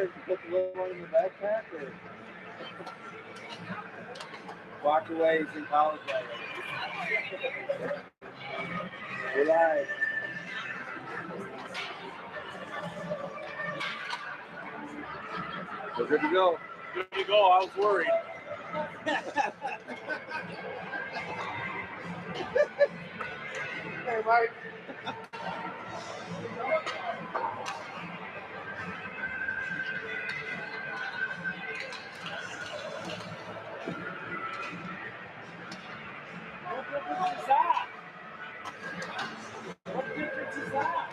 better to put the little one in the backpack or walk away? He's in college already. We're live. We're good to go. Good to go. I was worried. Hey, Mike. What difference is that? What difference is that?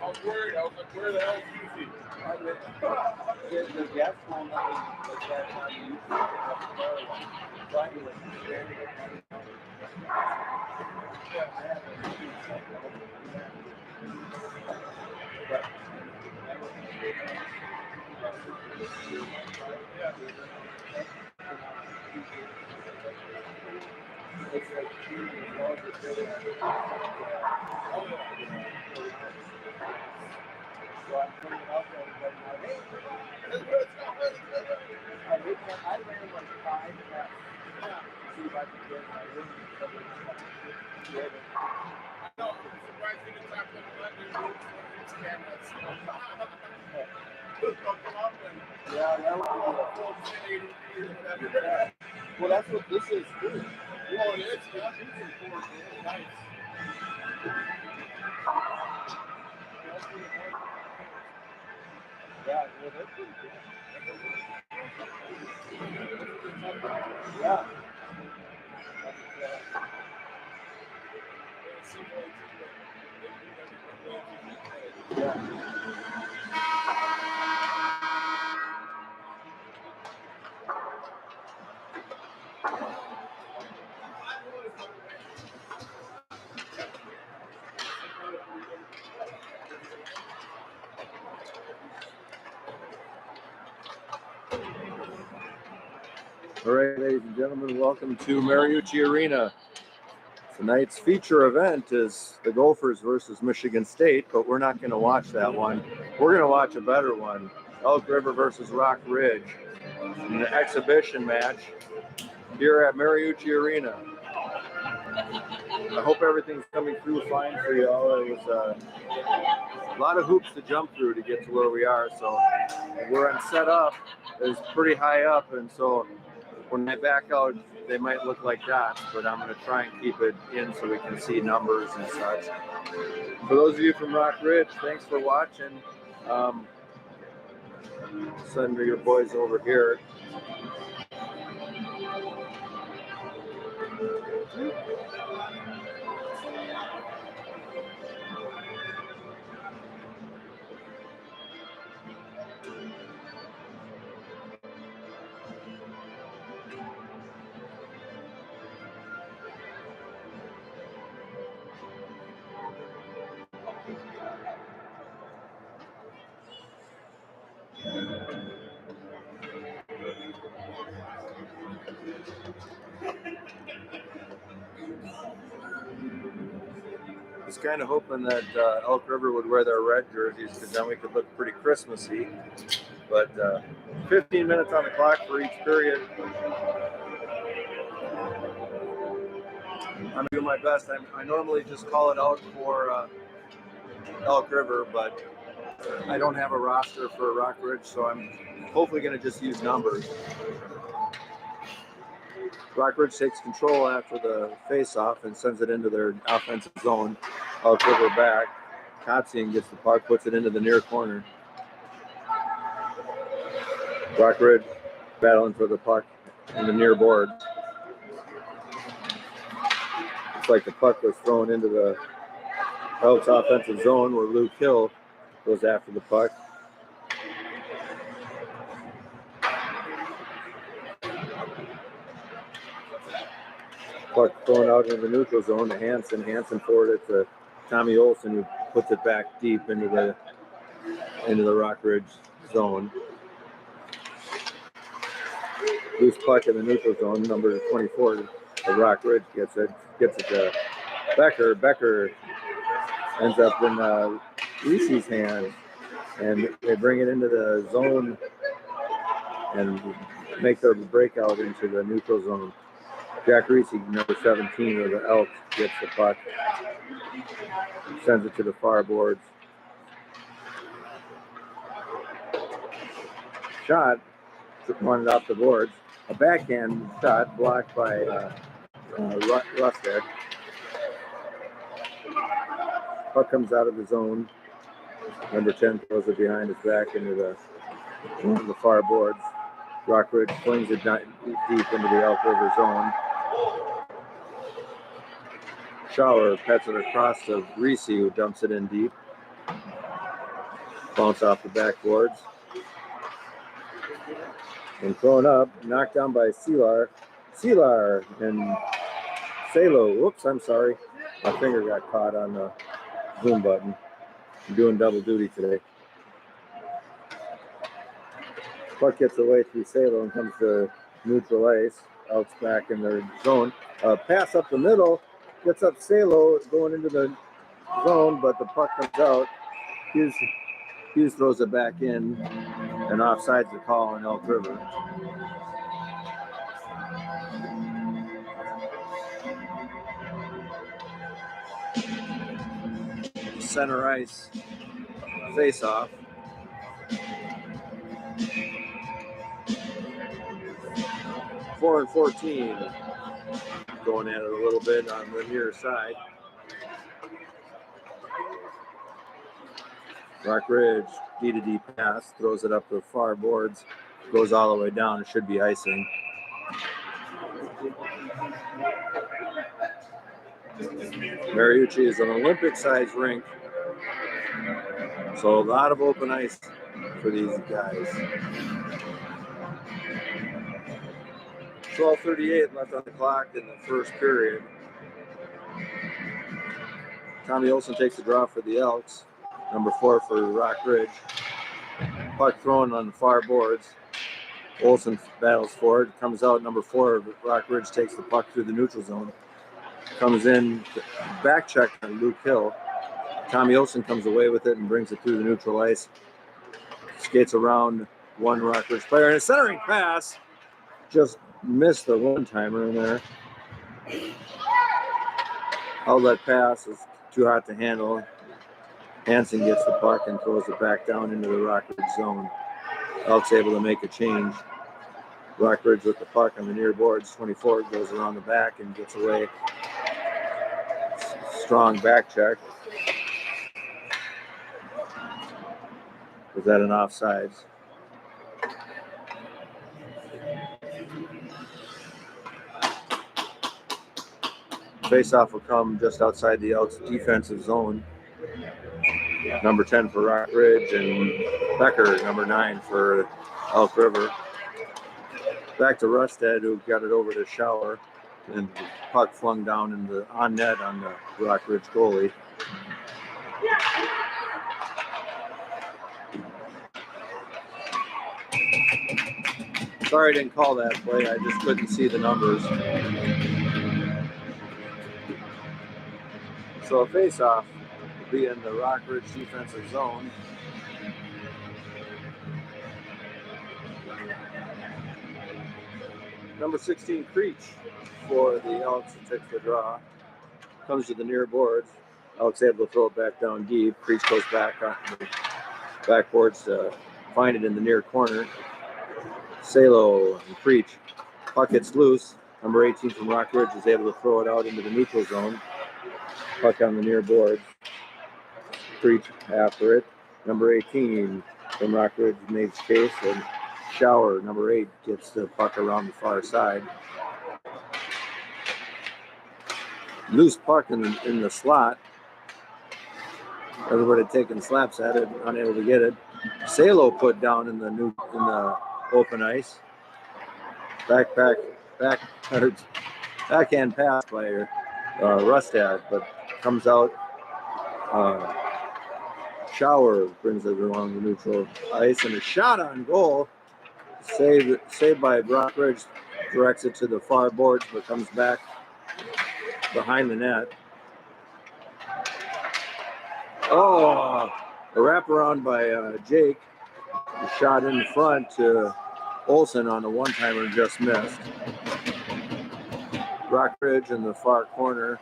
I was worried. I was like, where the hell is Easy? The guest one that was that on YouTube. It's like so I'm putting it out there and like, hey, I ran like 5 tests to see if I could get my room. No, I'm surprised you didn't talk about cameras. Yeah, that was well, that's what this is too. Well, it is. Yeah, it's nice. Yeah, well, that's pretty good. Yeah. All right, ladies and gentlemen, welcome to Mariucci Arena. Tonight's feature event is the Gophers versus Michigan State, but we're not going to watch that one. We're going to watch a better one, Elk River versus Rock Ridge, an exhibition match here at Mariucci Arena. I hope everything's coming through fine for you all. It was a lot of hoops to jump through to get to where we are, so where I'm set up is pretty high up, and so when I back out, they might look like dots, but I'm going to try and keep it in so we can see numbers and such. For those of you from Rock Ridge, thanks for watching. Send your boys over here. was kind of hoping that Elk River would wear their red jerseys because then we could look pretty Christmassy. But 15 minutes on the clock for each period. I'm doing my best. I normally just call it out for Elk River, but I don't have a roster for Rock Ridge, so I'm hopefully going to just use numbers. Rock Ridge takes control after the face-off and sends it into their offensive zone. Elk River back. Kotzian gets the puck, puts it into the near corner. Rock Ridge battling for the puck in the near board. It's like the puck was thrown into the Elks offensive zone where Luke Hill goes after the puck. Puck thrown out into the neutral zone to Hansen. Hansen forwarded it to Tommy Olson, who puts it back deep into the Rock Ridge zone. Loose puck in the neutral zone, number 24. The Rock Ridge gets it to Becker. Becker ends up in Reese's hands, and they bring it into the zone and make their breakout into the neutral zone. Jack Reese, number 17 of the Elks, gets the puck, sends it to the far boards. Shot, wanted off the boards. A backhand shot blocked by Rusted. Puck comes out of the zone. Number 10 throws it behind his back into the far boards. Rock Ridge flings it deep into the Elk River zone. Schauer pets it across to Reese, who dumps it in deep. Bounce off the backboards. And thrown up, knocked down by Selar and Salo. Whoops, I'm sorry. My finger got caught on the zoom button. I'm doing double duty today. Puck gets away through Salo and comes to neutral ice. Elks back in their zone. Pass up the middle. Gets up Salo going into the zone, but the puck comes out. Hughes throws it back in, and offside's the call on Elk River. Center ice face-off. Four and 14. Going at it a little bit on the near side. Rock Ridge, D-to-D pass, throws it up the far boards, goes all the way down. It should be icing. Mariucci is an Olympic-sized rink, so a lot of open ice for these guys. 12:38 left on the clock in the first period. Tommy Olson takes the draw for the Elks. Number 4 for Rock Ridge. Puck thrown on the far boards. Olson battles for it. Comes out. Number 4 of Rock Ridge takes the puck through the neutral zone. Comes in, back check on Luke Hill. Tommy Olson comes away with it and brings it through the neutral ice. Skates around one Rock Ridge player. And a centering pass. Just missed the one-timer in there. Outlet pass is too hot to handle. Hansen gets the puck and throws it back down into the Rock Ridge zone. Elk's able to make a change. Rock Ridge with the puck on the near boards. 24 goes around the back and gets away. Strong back check. Was that an offsides? Faceoff will come just outside the Elks defensive zone. Number 10 for Rock Ridge and Becker, number 9 for Elk River. Back to Rusted, who got it over to Schauer, and the puck flung down on net on the Rock Ridge goalie. Sorry I didn't call that play. I just couldn't see the numbers. So a face-off will be in the Rockridge defensive zone. Number 16, Creech, for the Elks, takes the draw. Comes to the near boards. Elks able to throw it back down deep. Creech goes back on the backboards to find it in the near corner. Salo and Creech. Puck gets loose. Number 18 from Rockridge is able to throw it out into the neutral zone. Puck on the near boards. Creech after it. Number 18 from Rockridge makes case, and Shower, number 8, gets the puck around the far side. Loose puck in the slot. Everybody taking slaps at it, unable to get it. Salo put down in the open ice. Backhand pass by Rustad, but comes out. Shower brings it along the neutral ice, and a shot on goal. Saved by Rockridge, directs it to the far boards, but comes back behind the net. Oh, a wraparound by Jake. A shot in the front to Olsen on a one-timer, just missed. Rockridge in the far corner.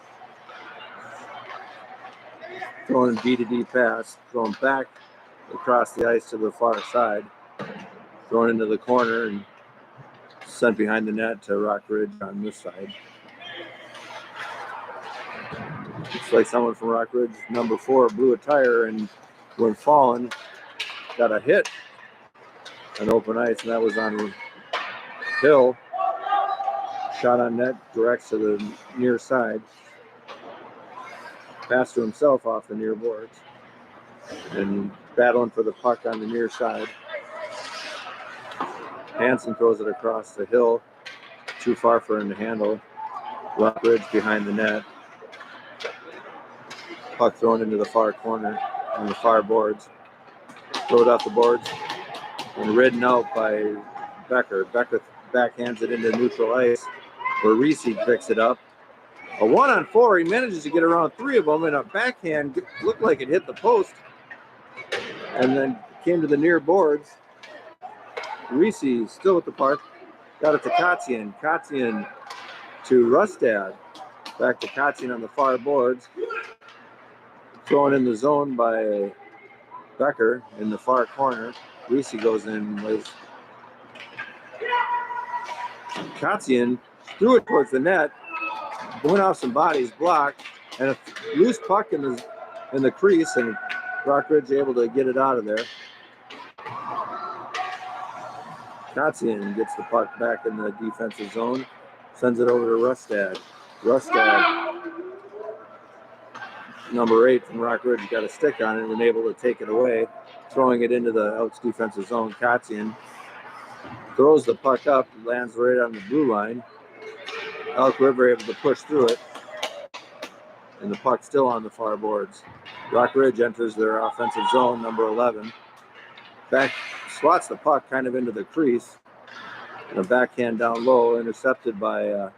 Throwing D-to-D pass, thrown back across the ice to the far side. Thrown into the corner and sent behind the net to Rockridge on this side. Looks like someone from Rockridge, number 4, blew a tire and when falling, got a hit on open ice, and that was on Hill. Shot on net, directs to the near side. Pass to himself off the near boards. And battling for the puck on the near side. Hansen throws it across the Hill. Too far for him to handle. Rockridge behind the net. Puck thrown into the far corner on the far boards. Throw it off the boards and ridden out by Becker. Becker backhands it into neutral ice where Reese picks it up. A 1-on-4, he manages to get around 3 of them, and a backhand looked like it hit the post and then came to the near boards. Reese still with the puck, got it to Kotzian. Kotzian to Rustad. Back to Kotzian on the far boards. Thrown in the zone by Becker in the far corner. Reese goes in with Kotzian, threw it towards the net, went off some bodies, blocked, and a loose puck in the crease, and Rockridge able to get it out of there. Kotzian gets the puck back in the defensive zone, sends it over to Rustad. Rustad, number 8 from Rockridge, got a stick on it and able to take it away, throwing it into the Elks defensive zone. Kotzian throws the puck up, lands right on the blue line. Elk River able to push through it, and the puck still on the far boards. Rockridge enters their offensive zone, number 11. Back slots the puck kind of into the crease, and a backhand down low, intercepted by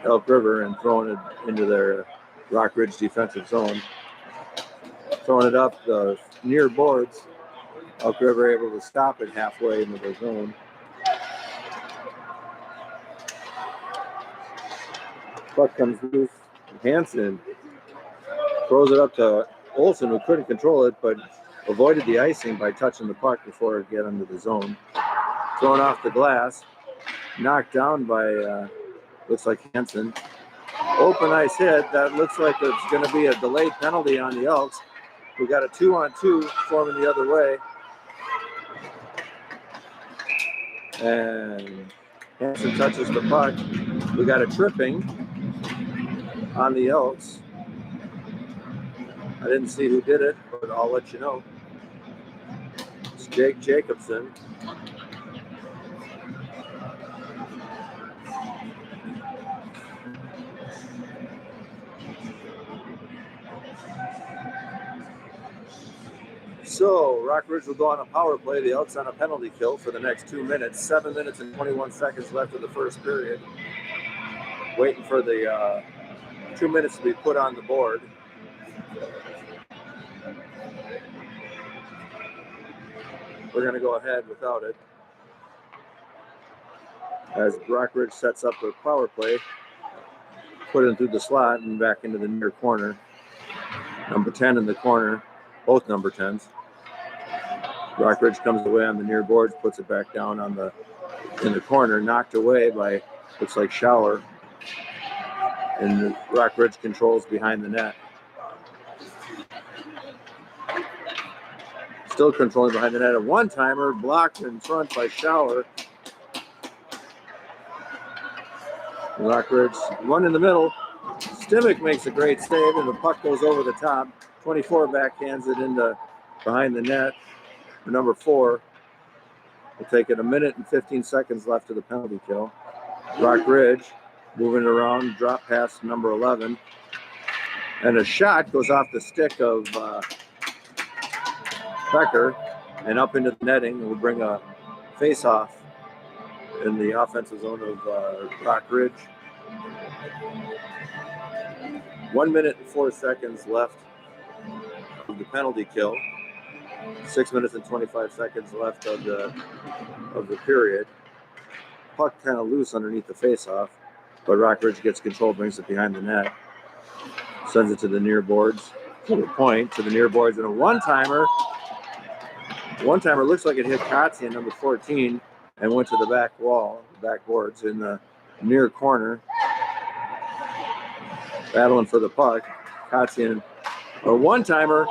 Elk River and throwing it into their Rockridge defensive zone. Throwing it up the near boards. Elk River able to stop it halfway into the zone. Puck comes loose. Hansen throws it up to Olsen, who couldn't control it, but avoided the icing by touching the puck before it got into the zone. Thrown off the glass. Knocked down by, looks like Hansen. Open ice hit. That looks like it's going to be a delayed penalty on the Elks. We got a 2-on-2 forming the other way. And Hansen touches the puck. We got a tripping on the Elks. I didn't see who did it, but I'll let you know. It's Jake Jacobson. So Rockridge will go on a power play. The Elks on a penalty kill for the next 2 minutes. 7 minutes and 21 seconds left of the first period. Waiting for the 2 minutes to be put on the board. We're going to go ahead without it as Rockridge sets up a power play, put it through the slot and back into the near corner. Number 10 in the corner, both number 10s. Rockridge comes away on the near boards, puts it back down in the corner, knocked away by, looks like Shower. And Rockridge controls behind the net. Still controlling behind the net. A one-timer blocked in front by Shower. Rockridge, one in the middle. Stimmich makes a great save, and the puck goes over the top. 24 backhands it into behind the net for number 4. We'll take it 1 minute and 15 seconds left of the penalty kill. Rockridge moving around, drop pass number 11. And a shot goes off the stick of Becker and up into the netting. It will bring a face-off in the offensive zone of Rockridge. 1 minute and 4 seconds left of the penalty kill. 6 minutes and 25 seconds left of the period. Puck kind of loose underneath the face-off, but Rockridge gets control, brings it behind the net, sends it to the near boards, to the point, to the near boards, and a one-timer. One-timer looks like it hit Kotzian, number 14, and went to the back wall, the back boards in the near corner. Battling for the puck. Kotzian, a one-timer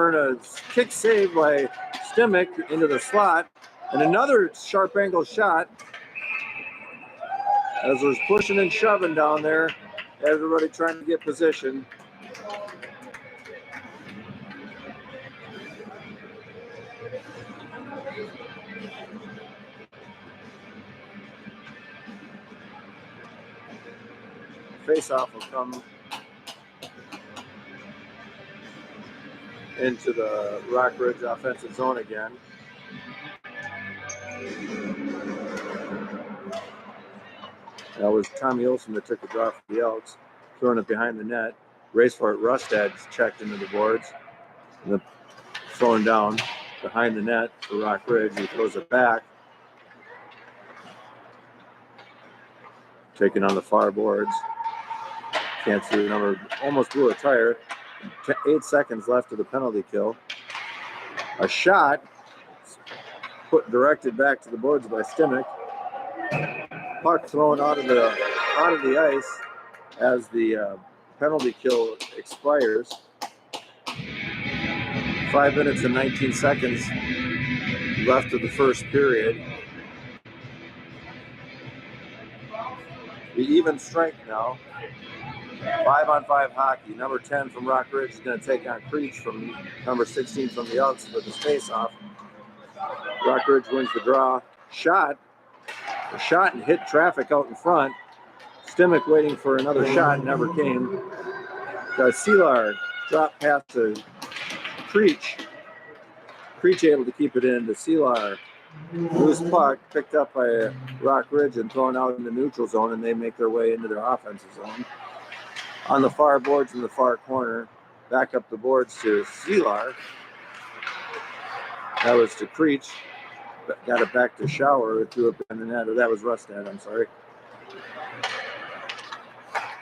and a kick save by Stimmich into the slot, and another sharp angle shot as there's pushing and shoving down there. Everybody trying to get position. Face-off will come into the Rockridge offensive zone again. That was Tommy Olsen that took the draw for the Elks, throwing it behind the net. Race for it, Rustad's checked into the boards. And then throwing down behind the net for Rockridge. He throws it back. Taking on the far boards. Can't see the number, almost blew a tire. 8 seconds left of the penalty kill. A shot directed back to the boards by Stimmich. Puck thrown out of the ice as the penalty kill expires. 5 minutes and 19 seconds left of the first period. The even strength now. 5-on-5 hockey. Number 10 from Rockridge is going to take on Creech from number 16 from the Elks for the face-off. Rockridge wins the draw. A shot and hit traffic out in front. Stimmich waiting for another shot, never came. Seelar dropped past to Creech. Creech able to keep it in to Seelar. Loose puck picked up by Rockridge and thrown out in the neutral zone, and they make their way into their offensive zone. On the far boards in the far corner, back up the boards to Seelar. That was to Creech. Got it back to Shower, who threw it in the net. Or that was Rustad, I'm sorry.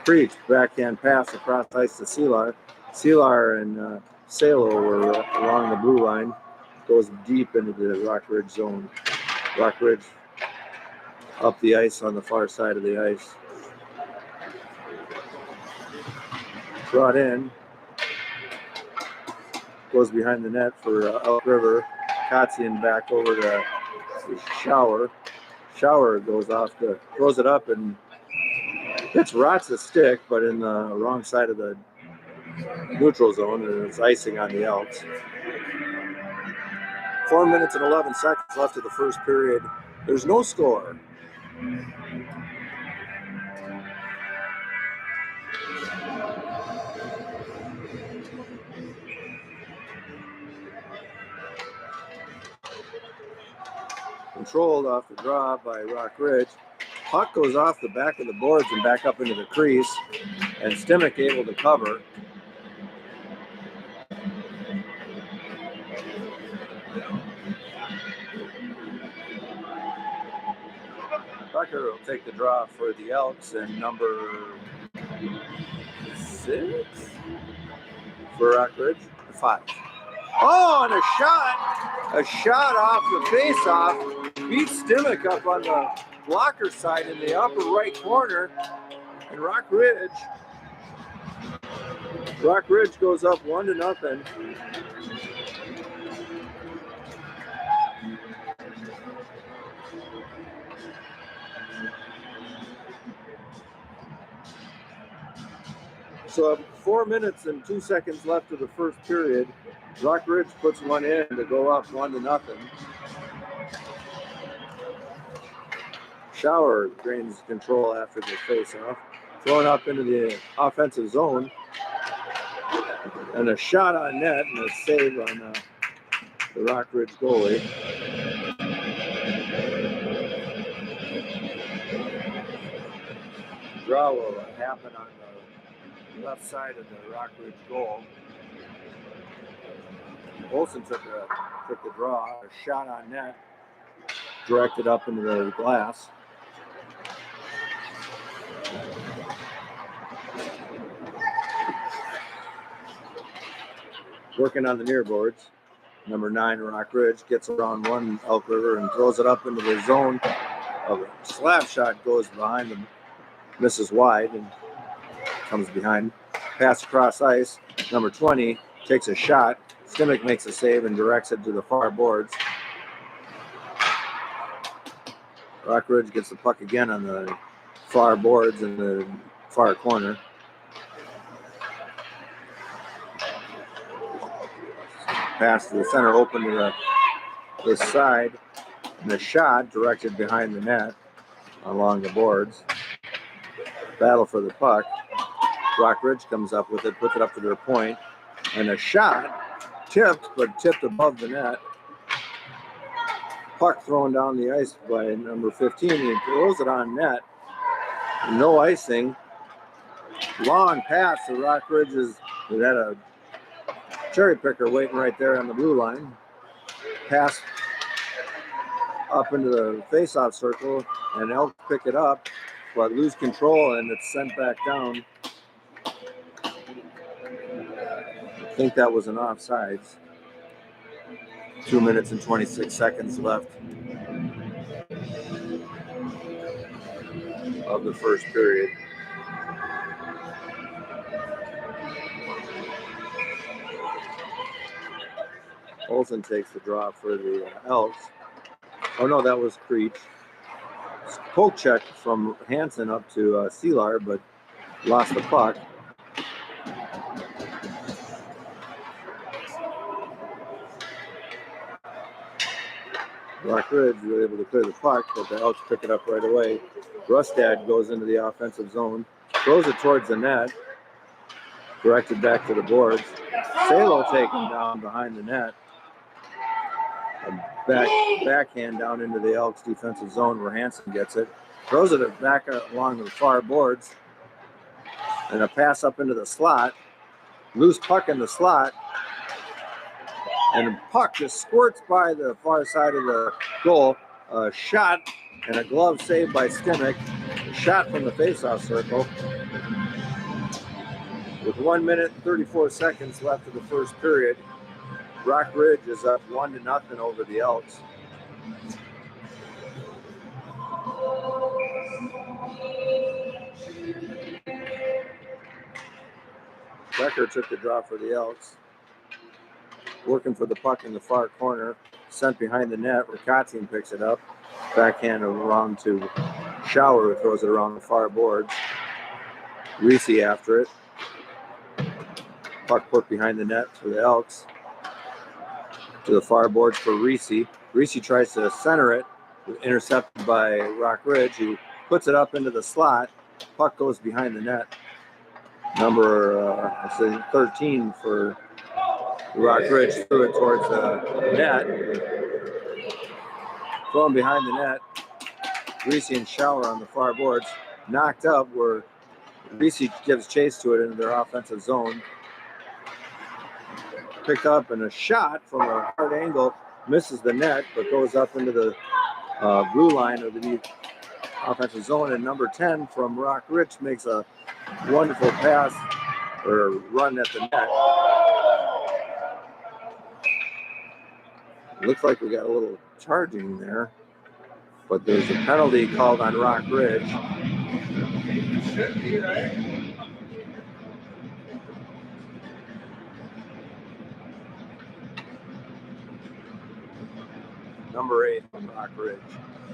Creech, backhand pass across ice to Seelar. Seelar and Salo were along the blue line. Goes deep into the Rockridge zone. Rockridge up the ice on the far side of the ice. Brought in. Goes behind the net for Upriver. Kotzian back over to Shower. Shower goes off throws it up and hits Rotz's stick, but in the wrong side of the neutral zone, and it's icing on the Elks. 4 minutes and 11 seconds left of the first period. There's no score. Controlled off the draw by Rockridge. Puck goes off the back of the boards and back up into the crease, and Stimac able to cover. Tucker will take the draw for the Elks, and number 6 for Rockridge, 5. Oh, and a shot off the face-off, beats Stimac up on the blocker side in the upper right corner, and Rockridge goes up 1-0. So 4 minutes and 2 seconds left of the first period. Rockridge puts one in to go up 1-0. Shower gains control after the face-off. Thrown up into the offensive zone. And a shot on net and a save on the Rockridge goalie. Draw will happen on the left side of the Rockridge goal. Olsen took the draw, a shot on net, directed up into the glass. Working on the near boards. Number 9, Rockridge, gets around one Elk River and throws it up into the zone. A slap shot goes behind him, misses wide and comes behind. Pass across ice. Number 20 takes a shot. Stimac makes a save and directs it to the far boards. Rockridge gets the puck again on the far boards in the far corner. Pass to the center, open to the side, and the shot directed behind the net along the boards. Battle for the puck. Rockridge comes up with it, puts it up to their point, and a shot tipped above the net. Puck thrown down the ice by number 15. He throws it on net. No icing. Long pass to Rockridge's. It had a cherry picker waiting right there on the blue line. Pass up into the face-off circle, and Elk pick it up, but lose control, and it's sent back down. I think that was an offsides. 2 minutes and 26 seconds left of the first period. Olsen takes the draw for the Elks. Oh no, that was Creech. Poke check from Hansen up to Seelar, but lost the puck. Rockridge was able to clear the puck, but the Elks pick it up right away. Rustad goes into the offensive zone, throws it towards the net, directed back to the boards. Salo taken down behind the net. A backhand down into the Elks defensive zone where Hansen gets it. Throws it back along the far boards. And a pass up into the slot. Loose puck in the slot. And the puck just squirts by the far side of the goal. A shot and a glove saved by Stimac. A shot from the faceoff circle. With 1 minute and 34 seconds left of the first period, Rockridge is up 1-0 over the Elks. Becker took the draw for the Elks. Working for the puck in the far corner. Sent behind the net. Rakatsin picks it up. Backhand around to Shower, who throws it around the far boards. Reese after it. Puck put behind the net for the Elks. To the far boards for Reese. Reese tries to center it. Intercepted by Rockridge, who puts it up into the slot. Puck goes behind the net. Number 13 for Rockridge threw it towards the net. Thrown behind the net. Greasy and Shower on the far boards. Knocked up where Greasy gives chase to it into their offensive zone. Picked up and a shot from a hard angle. Misses the net, but goes up into the blue line of the offensive zone. And number 10 from Rock Ridge makes a wonderful pass or run at the net. Looks like we got a little charging there, but there's a penalty called on Rock Ridge. Should be, right? Number 8 from Rock Ridge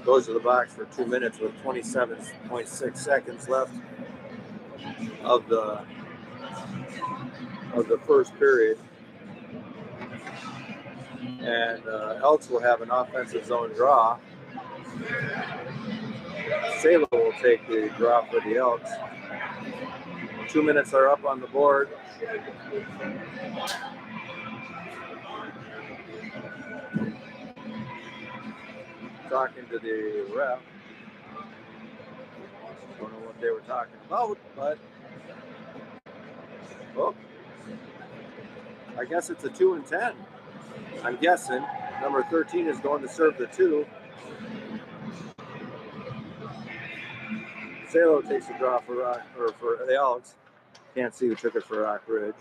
goes to the box for 2 minutes with 27.6 seconds left of the first period. And Elks will have an offensive zone draw. Salo will take the draw for the Elks. 2 minutes are up on the board. Talking to the ref. Don't know what they were talking about, but I guess it's a 2 and 10. I'm guessing number 13 is going to serve the 2. Salo takes the draw for the Elks. Can't see who took it for Rock Ridge.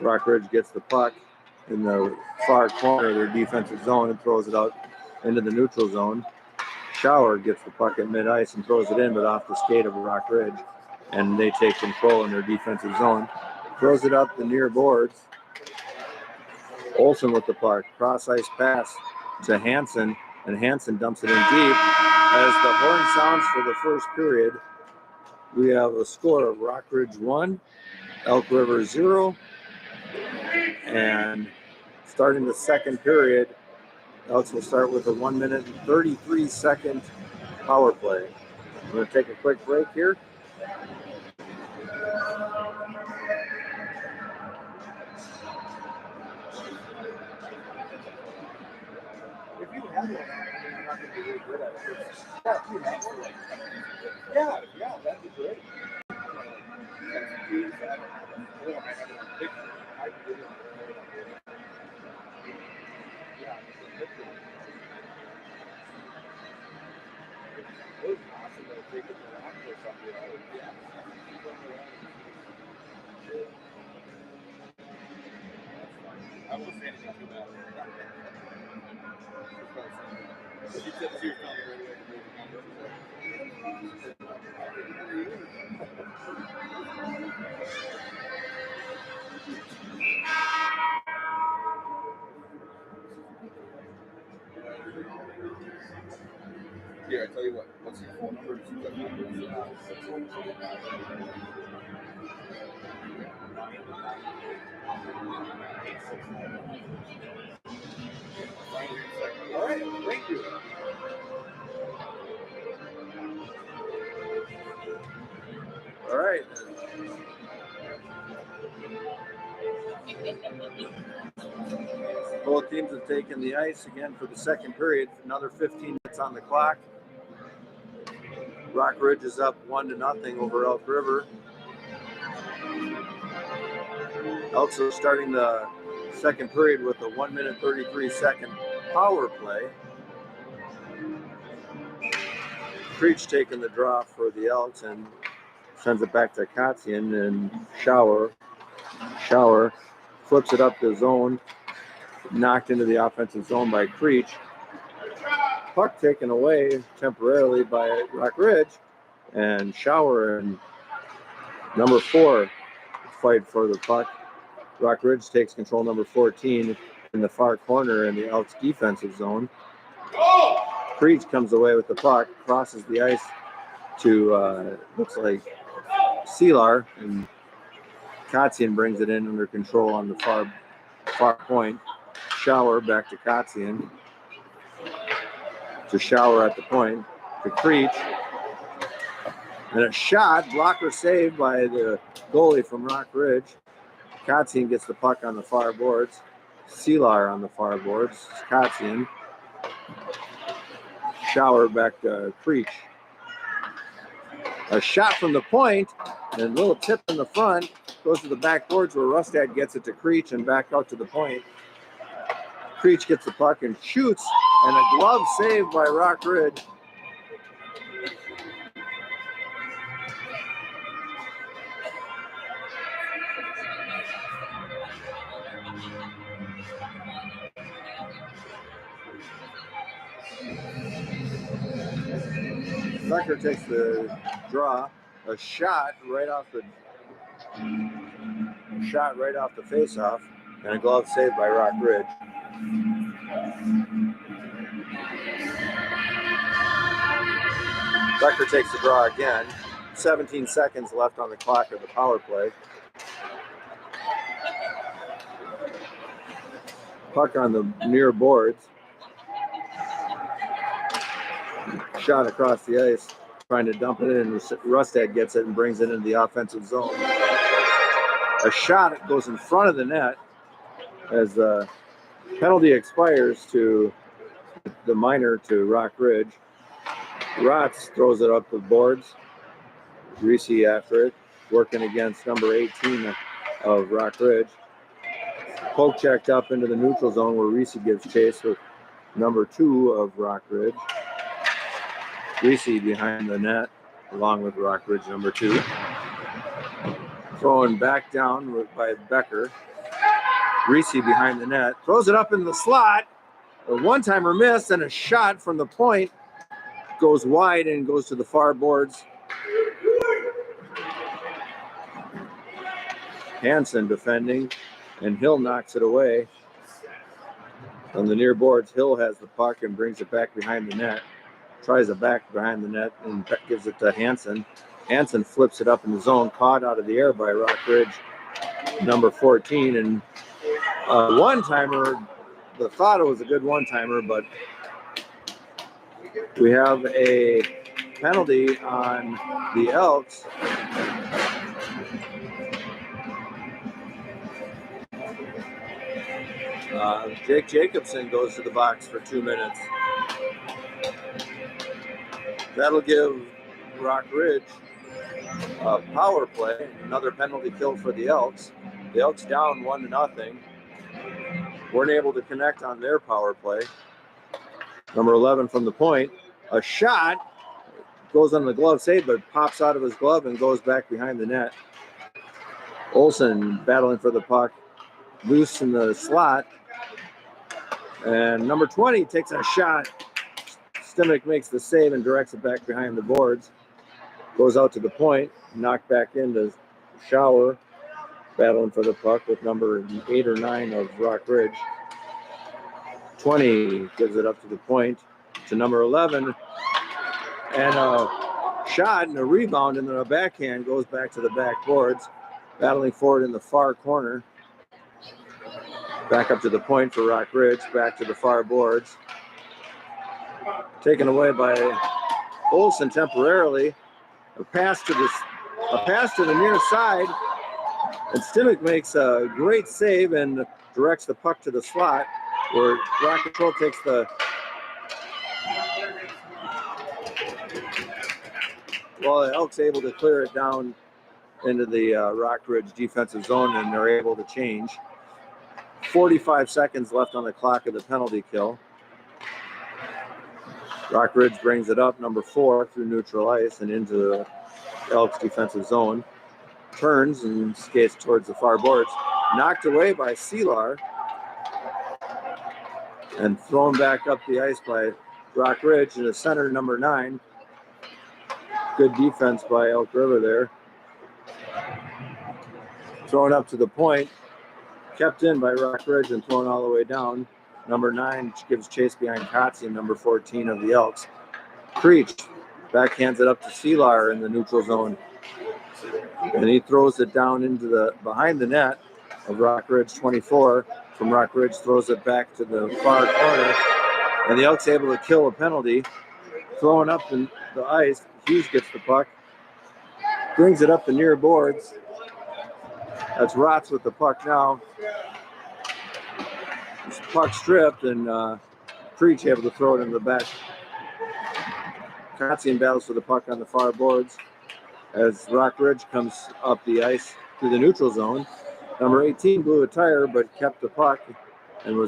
Rock Ridge gets the puck in the far corner of their defensive zone and throws it out into the neutral zone. Shower gets the puck at mid-ice and throws it in, but off the skate of Rock Ridge, and they take control in their defensive zone. Throws it up the near boards. Olsen with the puck, cross-ice pass to Hansen, and Hansen dumps it in deep. As the horn sounds for the first period, we have a score of Rock Ridge 1, Elk River 0, and starting the second period, Elks will start with a 1 minute and 33 second power play. I'm going to take a quick break here. If you have one, you're not going to be really good at it. Yeah, if you have one. Yeah, that'd be great. I won't say anything too bad. She said she was coming right away to Here, I tell you what. What's your phone number? All right, thank you. All right. Both teams have taken the ice again for the second period. Another 15 minutes on the clock. Rock Ridge is up 1-0 over Elk River. Elks are starting the second period with a 1 minute 33 second power play. Creech taking the draw for the Elks and sends it back to Kotzian, and Shower flips it up the zone, knocked into the offensive zone by Creech. Puck taken away temporarily by Rock Ridge, and Shower and number 4 fight for the puck. Rock Ridge takes control, number 14 in the far corner in the Elks defensive zone. Creech comes away with the puck, crosses the ice to looks like Sealar, and Kotzian brings it in under control on the far point. Shower back to Kotzian. To Shower at the point. To Creech. And a shot, blocker saved by the goalie from Rock Ridge. Kotzian gets the puck on the far boards. Sealar on the far boards. Kotzian. Shower back to Creech. A shot from the point, and a little tip in the front, goes to the backboards where Rustad gets it to Creech and back out to the point. Creech gets the puck and shoots, and a glove save by Rock Ridge. Becker takes the draw, a shot right off the face-off, and a glove saved by Rock Ridge. Becker takes the draw again. 17 seconds left on the clock of the power play. Puck on the near boards. Shot across the ice, trying to dump it in. Rustad gets it and brings it into the offensive zone. A shot goes in front of the net as the penalty expires to the minor to Rock Ridge. Rotz throws it up the boards. Reese after it, working against number 18 of Rock Ridge. Poke checked up into the neutral zone where Reese gives chase with number 2 of Rock Ridge. Reese behind the net, along with Rock Ridge number 2. Thrown back down by Becker. Reese behind the net, throws it up in the slot. A one-timer miss and a shot from the point goes wide and goes to the far boards. Hansen defending, and Hill knocks it away. On the near boards, Hill has the puck and brings it back behind the net. Tries it back behind the net and gives it to Hansen. Hansen flips it up in the zone, caught out of the air by Rock Ridge, number 14. And one-timer, the thought it was a good one-timer, but we have a penalty on the Elks. Jake Jacobson goes to the box for 2 minutes. That'll give Rock Ridge a power play, another penalty kill for the Elks. The Elks down 1-0. Weren't able to connect on their power play. Number 11 from the point. A shot goes on the glove save, but pops out of his glove and goes back behind the net. Olsen battling for the puck, loose in the slot. And number 20 takes a shot. Stimek makes the save and directs it back behind the boards. Goes out to the point, knocked back into Shower, battling for the puck with number 8 or 9 of Rock Ridge. 20 gives it up to the point to number 11. And a shot and a rebound and then a backhand goes back to the back boards. Battling forward in the far corner. Back up to the point for Rock Ridge, back to the far boards. Taken away by Olsen temporarily. A pass to the near side. And Stimek makes a great save and directs the puck to the slot where Rock Control takes the Elk's able to clear it down into the Rock Ridge defensive zone, and they're able to change. 45 seconds left on the clock of the penalty kill. Rock Ridge brings it up, number 4, through neutral ice and into the Elks defensive zone. Turns and skates towards the far boards. Knocked away by Selar. And thrown back up the ice by Rock Ridge in the center, number 9. Good defense by Elk River there. Thrown up to the point. Kept in by Rock Ridge and thrown all the way down. Number 9 gives chase behind Kotze, number 14 of the Elks. Creech backhands it up to Selar in the neutral zone. And he throws it down into the behind the net of Rock Ridge 24. From Rock Ridge throws it back to the far corner. And the Elks able to kill a penalty. Throwing up in the ice. Hughes gets the puck. Brings it up the near boards. That's Rotz with the puck now. This puck stripped and Creech able to throw it in the back Kotzian battles for the puck on the far boards as Rock Ridge comes up the ice to the neutral zone. Number 18 blew a tire but kept the puck and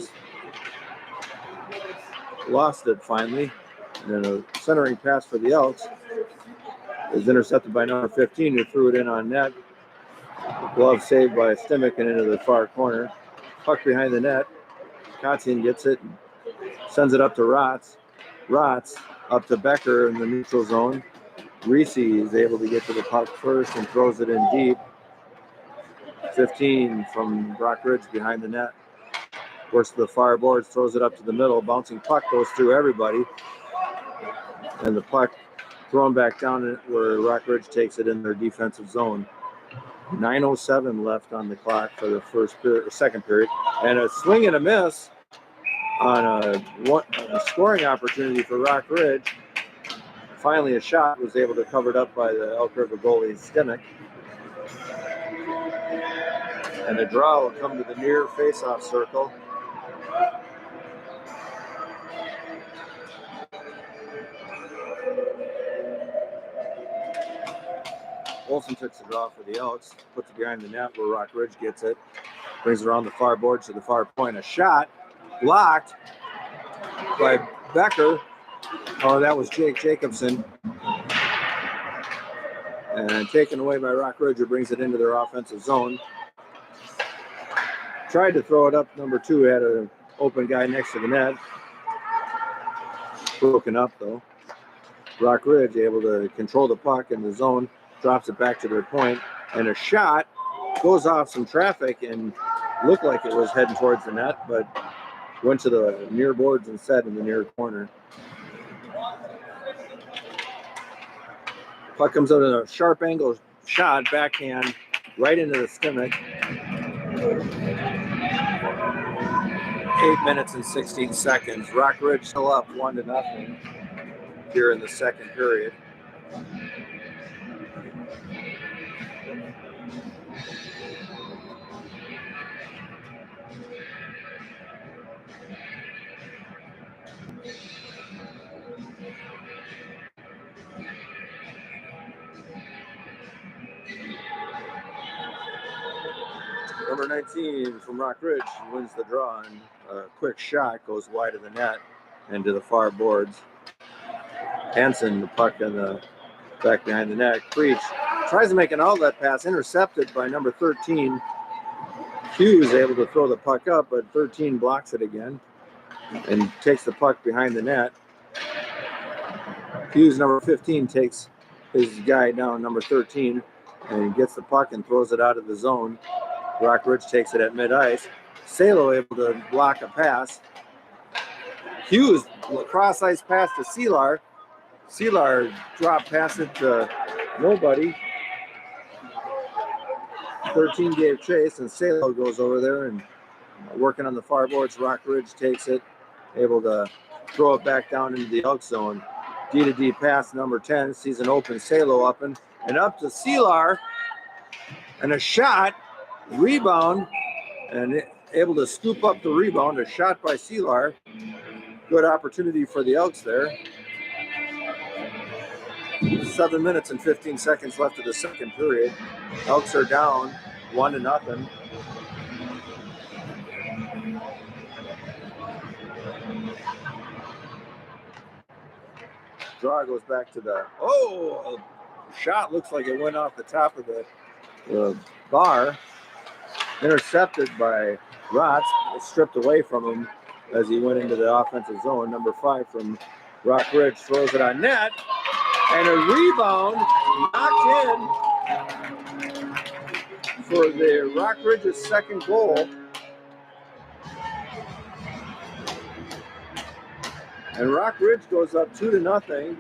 lost it finally. And then a centering pass for the Elks is intercepted by number 15, who threw it in on net. Glove saved by Stimmick and into the far corner. Puck behind the net. Kotzian gets it and sends it up to Rotz. Rotz up to Becker in the neutral zone. Reese is able to get to the puck first and throws it in deep. 15 from Rock Ridge behind the net. Works to the far boards, throws it up to the middle. Bouncing puck goes through everybody. And the puck thrown back down where Rock Ridge takes it in their defensive zone. 9:07 left on the clock for the second period. And a swing and a miss on a scoring opportunity for Rock Ridge. Finally, a shot was able to cover it up by the Elk River goalie, Stimmick. And the draw will come to the near face-off circle. Olsen takes the draw for the Elks, puts it behind the net where Rock Ridge gets it, brings it around the far boards to the far point. A shot blocked by Becker. Oh, that was Jake Jacobson. And taken away by Rock Ridge, who brings it into their offensive zone. Tried to throw it up. Number 2 had an open guy next to the net. Broken up, though. Rock Ridge able to control the puck in the zone, drops it back to their point, and a shot goes off some traffic and looked like it was heading towards the net, but went to the near boards instead in the near corner. Puck comes out in a sharp angle shot, backhand, right into the stomach. 8 minutes and 16 seconds. Rock Ridge still up 1-0 here in the second period. Number 19 from Rock Ridge wins the draw, and a quick shot goes wide of the net and to the far boards. Hansen, the puck in the back behind the net. Creech tries to make an outlet pass, intercepted by number 13. Hughes able to throw the puck up, but 13 blocks it again and takes the puck behind the net. Hughes, number 15, takes his guy down, number 13, and gets the puck and throws it out of the zone. Rock Ridge takes it at mid-ice. Salo able to block a pass. Hughes, cross-ice pass to Seelar. Seelar dropped past it to nobody. 13 gave chase, and Salo goes over there and working on the far boards. Rock Ridge takes it, able to throw it back down into the Elk zone. D-to-D pass, number 10, sees an open Salo up and up to Seelar. And a shot. Rebound, and able to scoop up the rebound. A shot by Seelar. Good opportunity for the Elks there. 7 minutes and 15 seconds left of the second period. Elks are down 1-0. Draw goes back to the shot. Looks like it went off the top of the bar. Intercepted by Rotz, stripped away from him as he went into the offensive zone. Number 5 from Rock Ridge throws it on net, and a rebound knocked in for the Rock Ridge's second goal. And Rock Ridge goes up 2-0.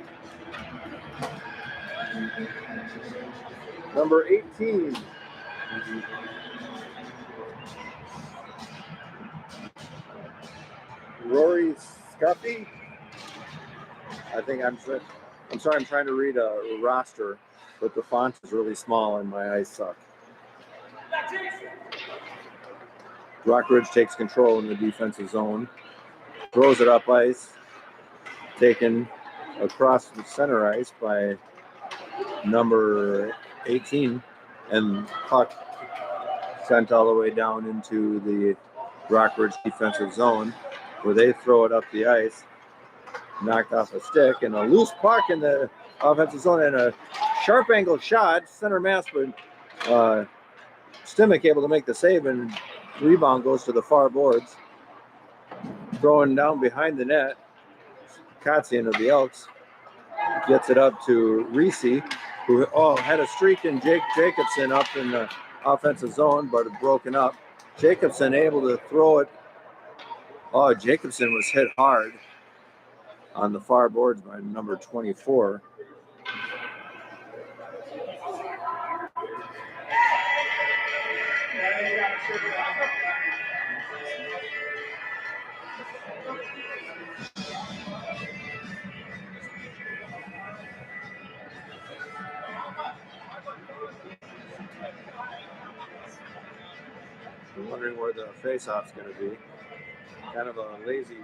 Number 18. Rory Scuffy. I'm sorry, I'm trying to read a roster, but the font is really small and my eyes suck. Rock Ridge takes control in the defensive zone. Throws it up ice. Taken across the center ice by number 18, and puck sent all the way down into the Rockridge defensive zone, where they throw it up the ice, knocked off a stick, and a loose puck in the offensive zone, and a sharp angle shot, center mass, but Stimmick able to make the save, and rebound goes to the far boards. Throwing down behind the net, Kotzian of the Elks gets it up to Reese, who had a streak in Jake Jacobson up in the offensive zone, but broken up. Jacobson able to throw it. Oh, Jacobson was hit hard on the far boards by number 24. I'm wondering where the face-off's going to be. Kind of a lazy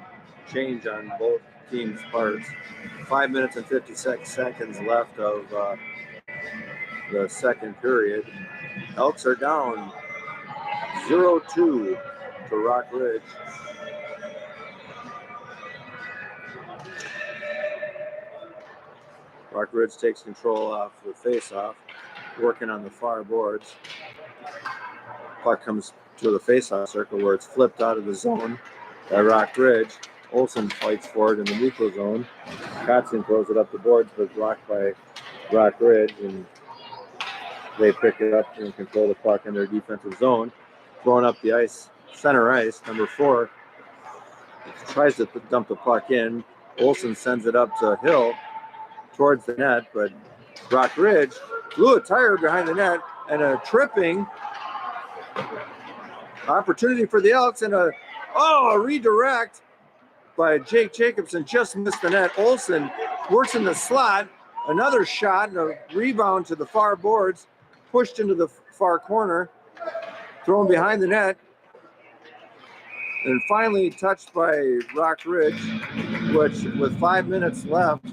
change on both teams' parts. 5 minutes and 56 seconds left of the second period. Elks are down 0-2 to Rock Ridge. Rock Ridge takes control off the face-off, working on the far boards. Puck comes to the face-off circle where it's flipped out of the zone by Rock Ridge. Olsen fights for it in the neutral zone. Kotzian throws it up the boards, but blocked by Rock Ridge, and they pick it up and control the puck in their defensive zone. Throwing up the ice, center ice, number 4 tries to dump the puck in. Olsen sends it up to Hill towards the net, but Rock Ridge blew a tire behind the net, and a tripping opportunity for the Elks, and a redirect by Jake Jacobson just missed the net. Olsen works in the slot, another shot and a rebound to the far boards, pushed into the far corner, thrown behind the net, and finally touched by Rock Ridge, which with 5 minutes left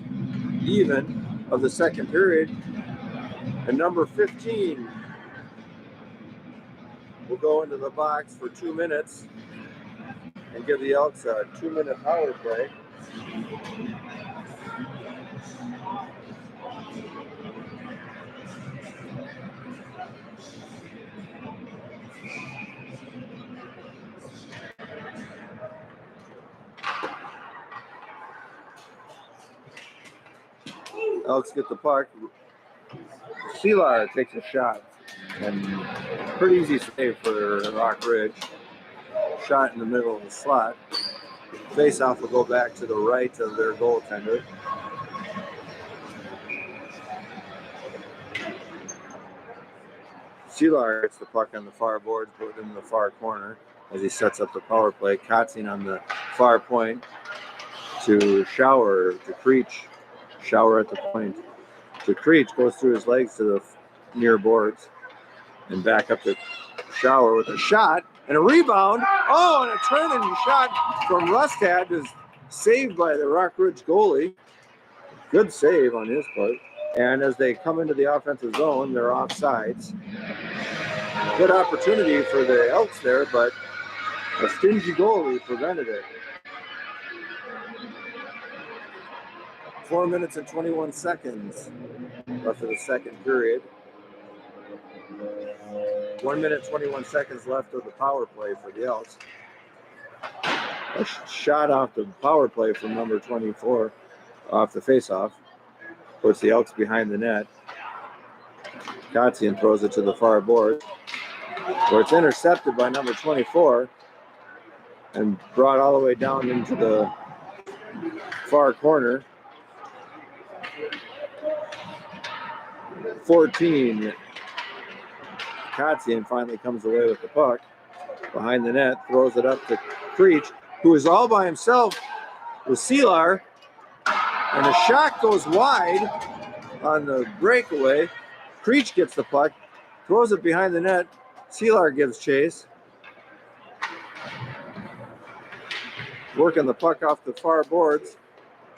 even of the second period, and number 15 will go into the box for 2 minutes and give the Elks a 2-minute power play. Elks get the puck. Seelar takes a shot, and pretty easy save for Rock Ridge. Shot in the middle of the slot. Face-off will go back to the right of their goaltender. Seelar gets the puck on the far boards, put it in the far corner as he sets up the power play. Kotzian on the far point to Shower, to Creech. Shower at the point to Creech, goes through his legs to the near boards and back up to Shower with a shot and a rebound. And a turning shot from Rustad is saved by the Rock Ridge goalie. Good save on his part. And as they come into the offensive zone, they're offsides. Good opportunity for the Elks there, but a stingy goalie prevented it. 4 minutes and 21 seconds left of the second period. 1 minute, 21 seconds left of the power play for the Elks. A shot off the power play from number 24 off the faceoff. Puts the Elks behind the net. Kotzian throws it to the far board, where it's intercepted by number 24 and brought all the way down into the far corner. 14. Kotzian finally comes away with the puck behind the net, throws it up to Creech, who is all by himself with Seelar, and a shot goes wide on the breakaway. Creech gets the puck, throws it behind the net. Seelar gives chase, working the puck off the far boards.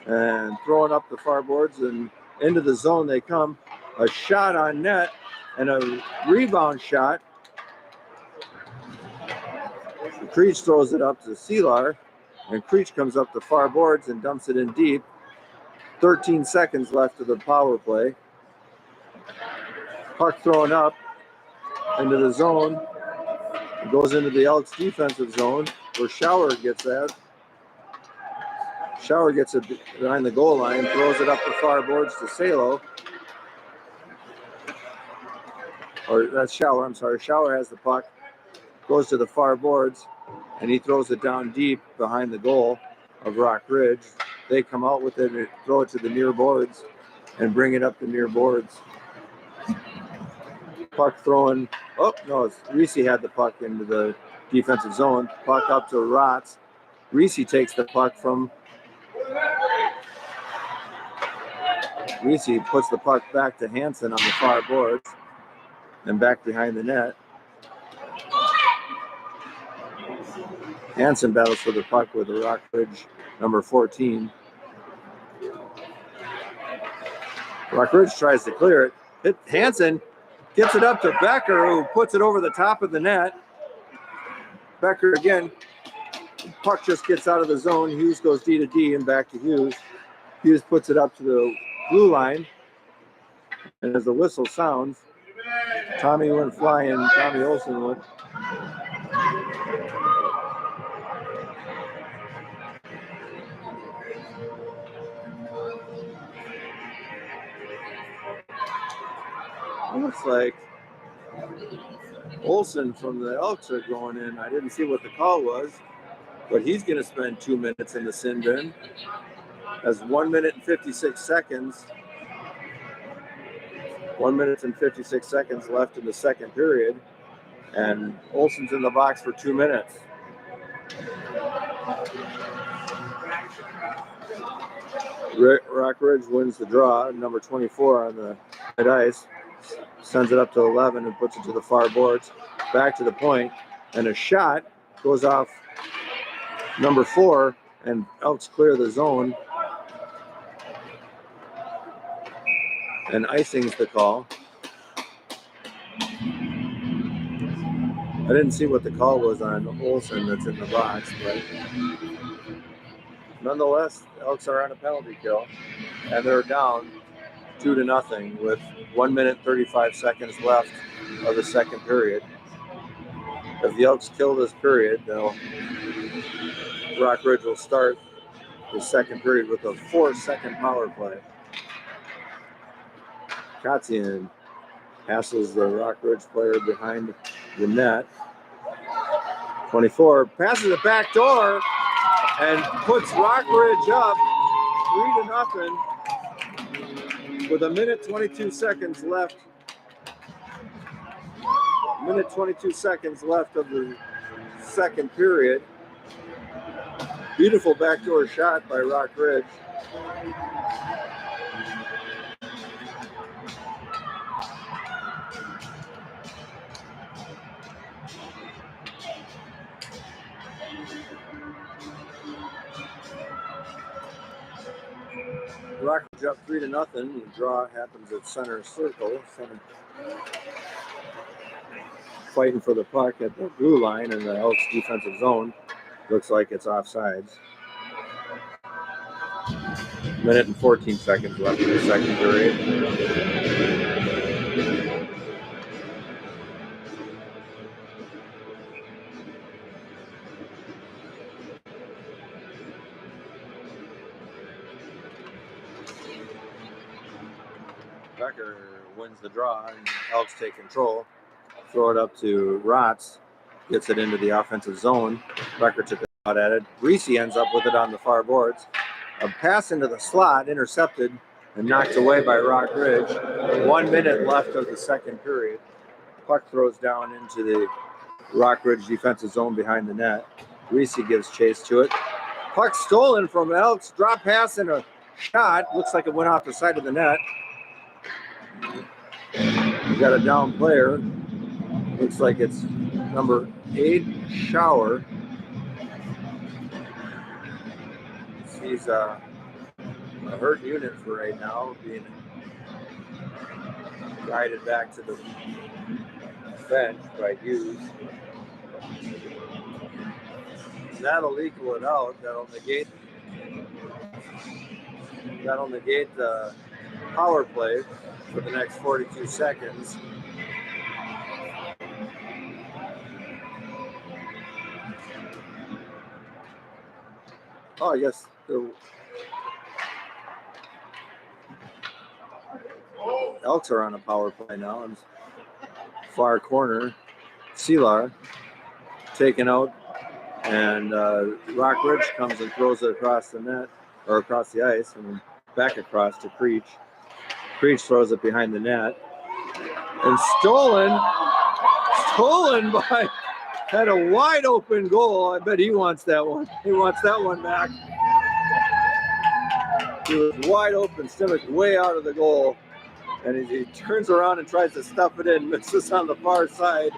and throwing up the far boards, and into the zone they come. A shot on net and a rebound shot. Creech throws it up to Seelar, and Creech comes up the far boards and dumps it in deep. 13 seconds left of the power play. Puck thrown up into the zone. It goes into the Elks defensive zone where Shower gets that. Shower gets it behind the goal line, throws it up the far boards to Salo. Or that's Shower, I'm sorry. Shower has the puck, goes to the far boards, and he throws it down deep behind the goal of Rock Ridge. They come out with it and throw it to the near boards and bring it up the near boards. Puck throwing, oh no, Reese had the puck into the defensive zone. Puck up to Rotz. Reese takes the puck from, Reese puts the puck back to Hansen on the far boards and back behind the net. Hansen battles for the puck with the Rockridge number 14. Rockridge tries to clear it. Hansen gets it up to Becker, who puts it over the top of the net. Becker again. Puck just gets out of the zone. Hughes goes D to D and back to Hughes. Hughes puts it up to the blue line. And as the whistle sounds, Tommy went flying. Tommy Olsen went. It looks like Olsen from the Elks are going in. I didn't see what the call was, but he's going to spend 2 minutes in the sin bin. Has 1 minute and 56 seconds. 1 minute and 56 seconds left in the second period, and Olsen's in the box for 2 minutes. Rockridge wins the draw. Number 24 on the mid ice sends it up to 11 and puts it to the far boards, back to the point, and a shot goes off number 4, and Elks clear the zone. And icing's the call. I didn't see what the call was on Olsen that's in the box, but nonetheless, Elks are on a penalty kill, and they're down 2-0 with 1 minute 35 seconds left of the second period. If the Elks kill this period, Rockridge will start the second period with a 4-second power play. Kotzian passes the Rockridge player behind the net. 24 passes it back door and puts Rockridge up 3-0 with a minute 22 seconds left. Minute 22 seconds left of the second period. Beautiful backdoor shot by Rockridge. Rockridge up 3-0. The draw happens at center circle. Fighting for the puck at the blue line in the Elks defensive zone. Looks like it's offsides. Minute and 14 seconds left in the second period. Becker wins the draw, and Elks take control. Throw it up to Rotz. Gets it into the offensive zone. Becker took a shot at it. Reese ends up with it on the far boards. A pass into the slot, intercepted and knocked away by Rockridge. 1 minute left of the second period. Puck throws down into the Rockridge defensive zone behind the net. Reese gives chase to it. Puck stolen from Elks. Drop pass and a shot. Looks like it went off the side of the net. We got a down player. Looks like it's number 8, Shower. He's a hurt unit for right now, being guided back to the bench by Hughes. That'll equal it out. That'll negate the power play for the next 42 seconds. Oh, I guess the Elks are on a power play now. And far corner, Selar taken out, and Rock Ridge comes and throws it across the net, or across the ice, and back across to Creech. Creech throws it behind the net, and stolen by, had a wide open goal. I bet he wants that one. He wants that one back. He was wide open, Stimmick way out of the goal, and he turns around and tries to stuff it in, misses on the far side.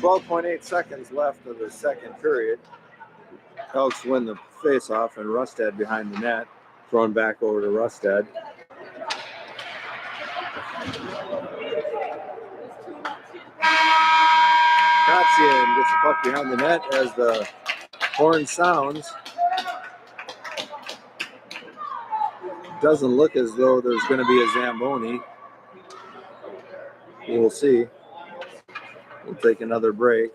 .8 seconds left of the second period. Elks win the face-off, and Rustad behind the net, thrown back over to Rustad. Kotzian gets the puck behind the net as the horn sounds. Doesn't look as though there's going to be a Zamboni. We'll see. We'll take another break.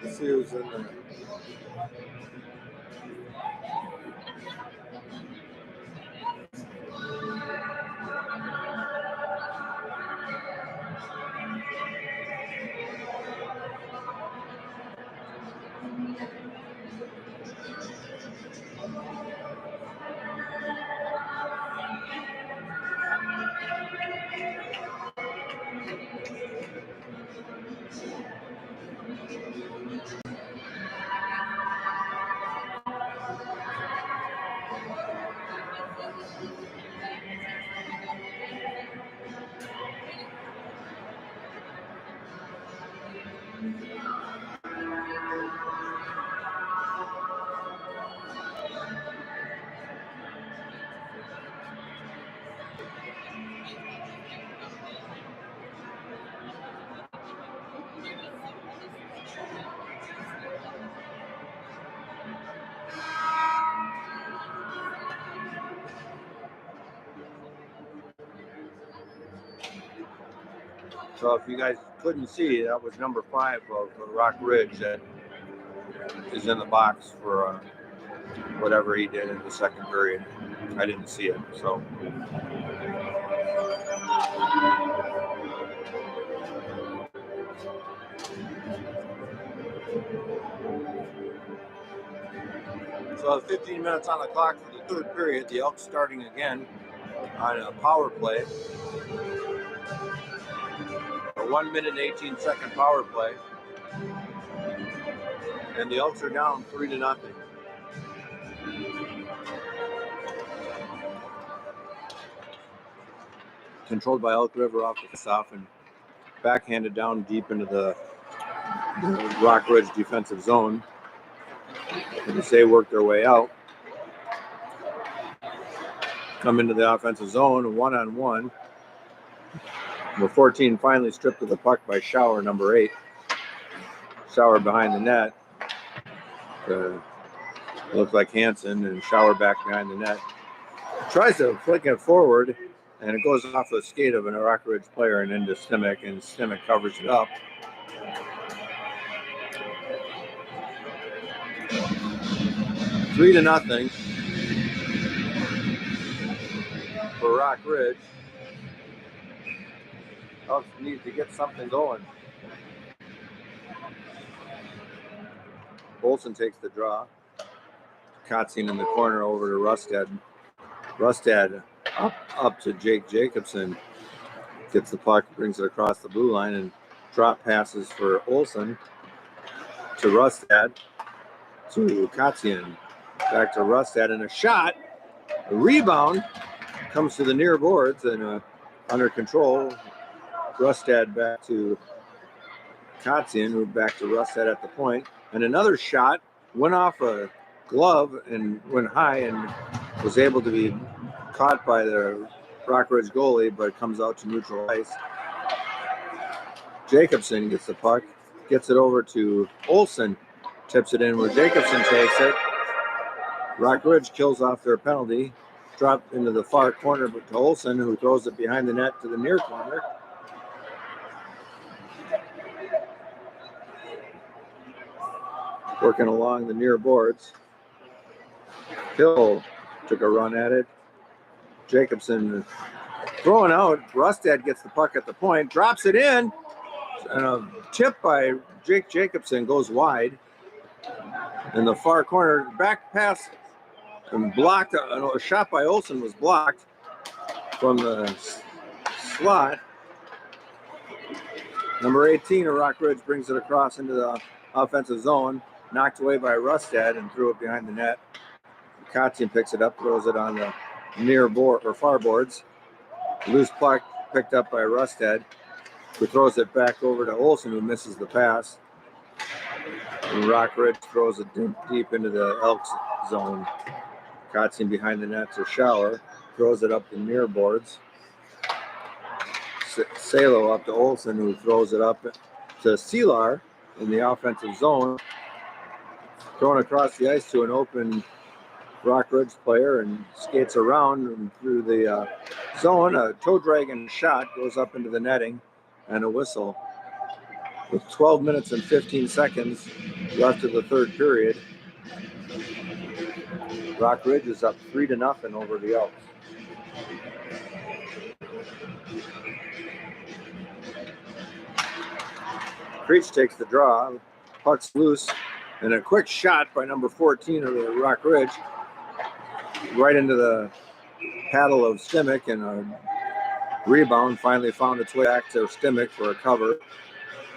Let's see who's in there. So if you guys couldn't see, that was number 5 of Rock Ridge that is in the box for whatever he did in the second period. I didn't see it, so. So 15 minutes on the clock for the third period. The Elks starting again on a power play. A 1 minute and 18-second power play. And the Elks are down 3-0. Controlled by Elk River off the face-off and backhanded down deep into the Rock Ridge defensive zone. And they work their way out. Come into the offensive zone, one-on-one. Number 14 finally stripped of the puck by Shower, number 8. Shower behind the net. Looks like Hansen, and Shower back behind the net. Tries to flick it forward, and it goes off the skate of an Rock Ridge player and into Stimmick, and Stimmick covers it up. Three to nothing for Rock Ridge. Elks need to get something going. Olsen takes the draw. Kotzian in the corner over to Rustad. Rustad up to Jake Jacobson. Gets the puck, brings it across the blue line, and drop passes for Olsen to Rustad to Kotzian. Back to Rustad, and a shot. A rebound comes to the near boards and under control. Rustad back to Kotzian, who back to Rustad at the point. And another shot went off a glove and went high and was able to be caught by the Rockridge goalie, but it comes out to neutral ice. Jacobson gets the puck, gets it over to Olsen, tips it in where Jacobson takes it. Rockridge kills off their penalty, dropped into the far corner to Olsen, who throws it behind the net to the near corner. Working along the near boards. Hill took a run at it. Jacobson throwing out. Rustad gets the puck at the point, drops it in, and a tip by Jake Jacobson goes wide. In the far corner, back pass and blocked. A shot by Olsen was blocked from the slot. Number 18 of Rockridge brings it across into the offensive zone, knocked away by Rustad and threw it behind the net. Kotzian picks it up, throws it on the near board or far boards. Loose puck picked up by Rustad, who throws it back over to Olsen, who misses the pass. And Rockridge throws it deep into the Elks zone. Kotzian behind the net to Shower, throws it up the near boards. Salo up to Olsen, who throws it up to Selar in the offensive zone. Thrown across the ice to an open Rockridge player and skates around and through the zone. A toe dragging shot goes up into the netting and a whistle. With 12 minutes and 15 seconds left of the third period, Rockridge is up 3-0 over the Elks. Creech takes the draw, puck's loose, and a quick shot by number 14 of the Rockridge right into the paddle of Stimmick, and a rebound finally found its way back to Stimmick for a cover,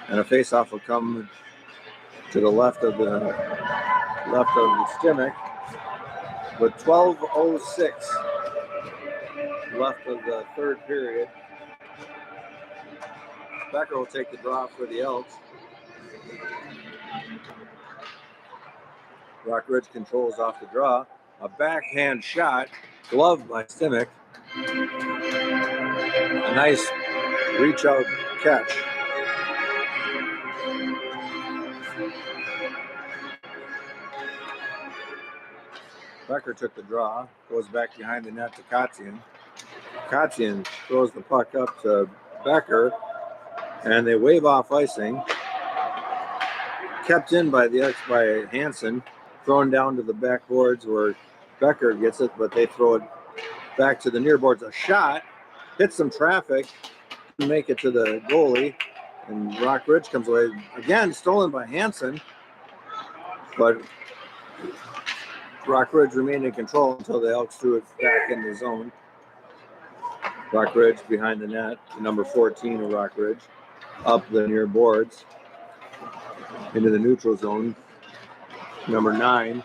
and a faceoff will come to the left of the Stimmick with 12:06 left of the third period. Becker will take the draw for the Elks. Rockridge controls off the draw. A backhand shot, gloved by Stimmick. A nice reach out catch. Becker took the draw, goes back behind the net to Kotzian. Kotzian throws the puck up to Becker, and they wave off icing. Kept in by Hansen, thrown down to the backboards where Becker gets it, but they throw it back to the near boards. A shot, hits some traffic, make it to the goalie, and Rockridge comes away. Again, stolen by Hansen, but Rockridge remained in control until the Elks threw it back in the zone. Rockridge behind the net, number 14 of Rockridge, up the near boards into the neutral zone. Number 9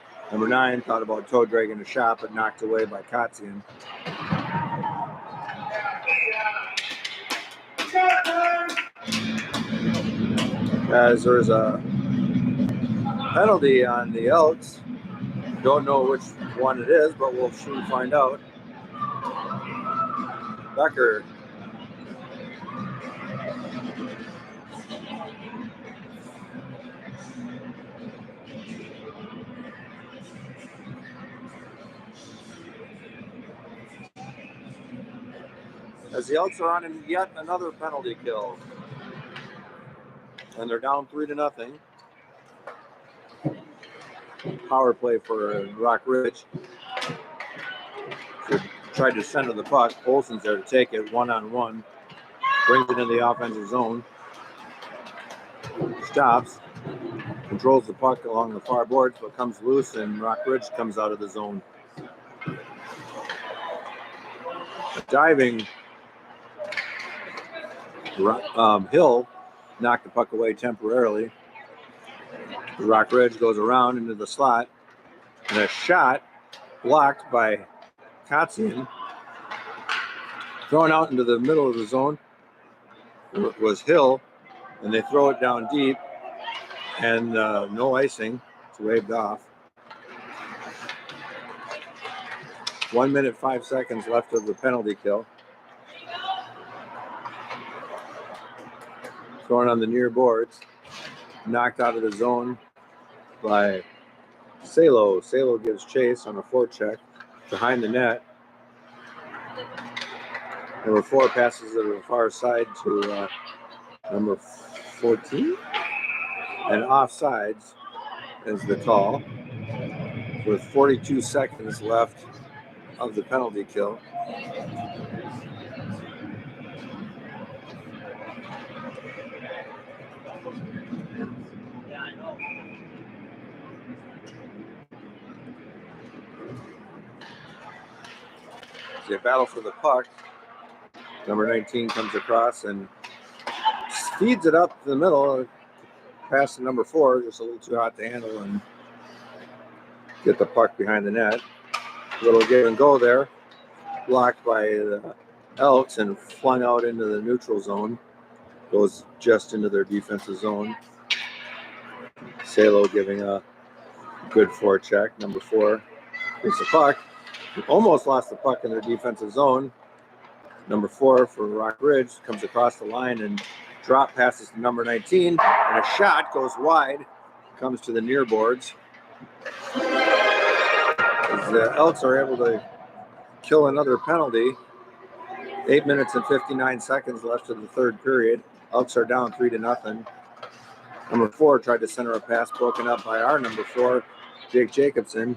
thought about toe dragging a shot, but knocked away by Kotzian. As there's a penalty on the Elks. Don't know which one it is, but we'll soon find out. Becker as the Elks are on yet another penalty kill. And they're down 3-0. Power play for Rockridge. Tried to center the puck. Olsen's there to take it one-on-one. Brings it in the offensive zone. Stops. controls the puck along the far boards, but comes loose, and Rock Ridge comes out of the zone. Diving Hill knocked the puck away temporarily. Rock Ridge goes around into the slot, and a shot blocked by Kotzian. Thrown out into the middle of the zone was Hill, and they throw it down deep, and no icing. It's waved off. 1 minute, 5 seconds left of the penalty kill. Thrown on the near boards, knocked out of the zone by Salo. Salo gives chase on a forecheck behind the net. Number 4 passes to the far side to number 14. And offsides is the call with 42 seconds left of the penalty kill. As they battle for the puck, number 19 comes across and feeds it up the middle, past to number 4, just a little too hot to handle and get the puck behind the net. A little give and go there, blocked by the Elks and flung out into the neutral zone. Goes just into their defensive zone. Salo giving a good forecheck. Number 4 gets the puck. Almost lost the puck in their defensive zone. Number 4 for Rock Ridge comes across the line and drop passes to number 19, and a shot goes wide, comes to the near boards. As the Elks are able to kill another penalty. 8 minutes and 59 seconds left of the third period. Elks are down 3-0. Number 4 tried to center a pass broken up by our number 4, Jake Jacobson.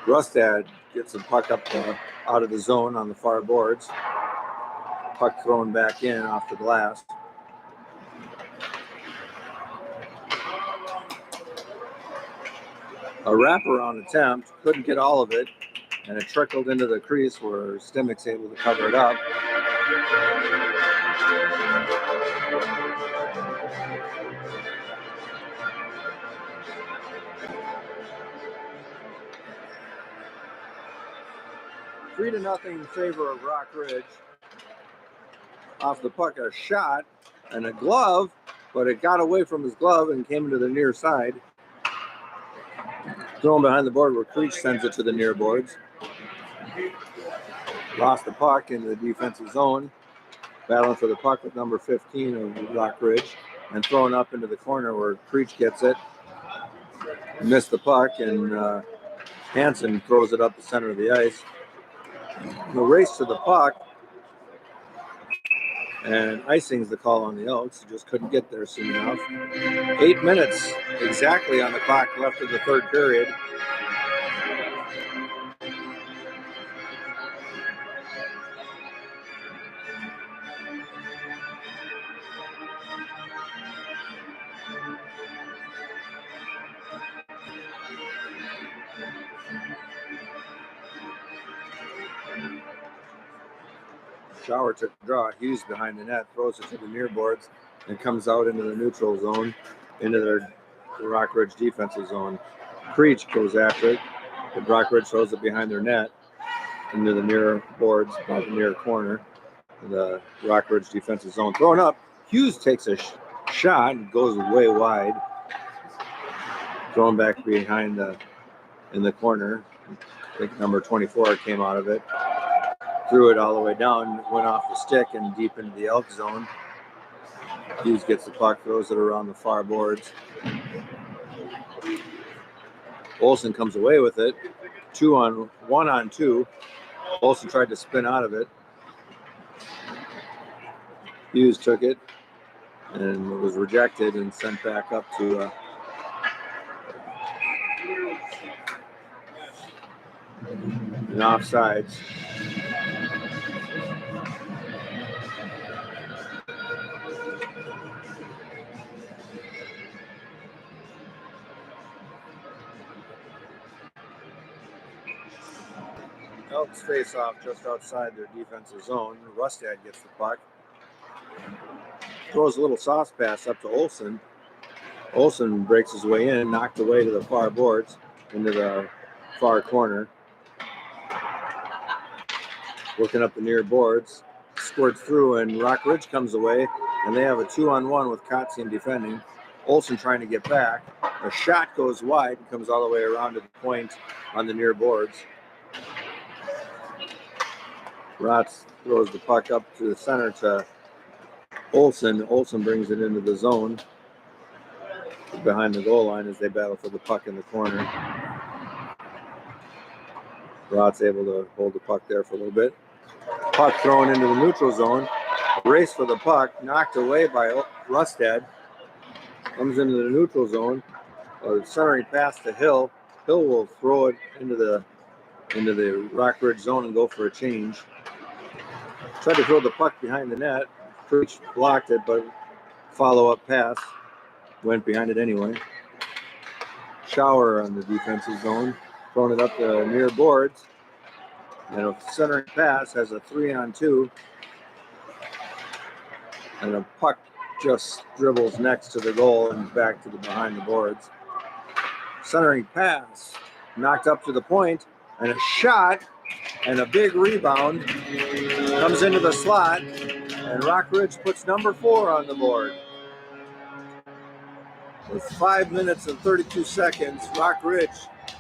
Rustad gets the puck up out of the zone on the far boards. Puck thrown back in off the glass. A wraparound attempt, couldn't get all of it, and it trickled into the crease where Stimmick's able to cover it up. Three to nothing in favor of Rock Ridge. Off the puck, a shot and a glove, but it got away from his glove and came into the near side. Thrown behind the board where Creech sends it to the near boards. Lost the puck in the defensive zone. Battling for the puck with number 15 of Rock Ridge and thrown up into the corner where Creech gets it. Missed the puck, and Hansen throws it up the center of the ice. The race to the puck, and icing's the call on the Elks. Just couldn't get there soon enough. 8 minutes exactly on the clock left of the third period. Shower took the draw. Hughes behind the net, throws it to the near boards, and comes out into the neutral zone, into their Rock Ridge defensive zone. Creech goes after it, but Rock Ridge throws it behind their net, into the near boards, by the near corner, the Rock Ridge defensive zone. Thrown up, Hughes takes a shot and goes way wide. Thrown back behind in the corner. I think number 24 came out of it. Threw it all the way down, went off the stick and deep into the Elk zone. Hughes gets the puck, throws it around the far boards. Olsen comes away with it. 1-on-2. Olsen tried to spin out of it. Hughes took it and it was rejected and sent back up to an offsides. Elks face off just outside their defensive zone. Rustad gets the puck. Throws a little sauce pass up to Olson. Olson breaks his way in, knocked away to the far boards, into the far corner. Working up the near boards. Squirts through, and Rock Ridge comes away, and they have a 2-on-1 with Kotzian defending. Olson trying to get back. A shot goes wide and comes all the way around to the point on the near boards. Rotz throws the puck up to the center to Olson. Olson brings it into the zone behind the goal line as they battle for the puck in the corner. Rotz able to hold the puck there for a little bit. Puck thrown into the neutral zone. Race for the puck, knocked away by Rustad. Comes into the neutral zone. A centering pass to Hill. Hill will throw it into the Rock Ridge zone and go for a change. Tried to throw the puck behind the net. Preach blocked it, but follow-up pass went behind it anyway. Shower on the defensive zone, throwing it up the near boards. And a centering pass has a 3-on-2. And a puck just dribbles next to the goal and back to the behind the boards. Centering pass, knocked up to the point, and a shot, and a big rebound. Comes into the slot, and Rock Ridge puts number 4 on the board. With 5 minutes and 32 seconds, Rock Ridge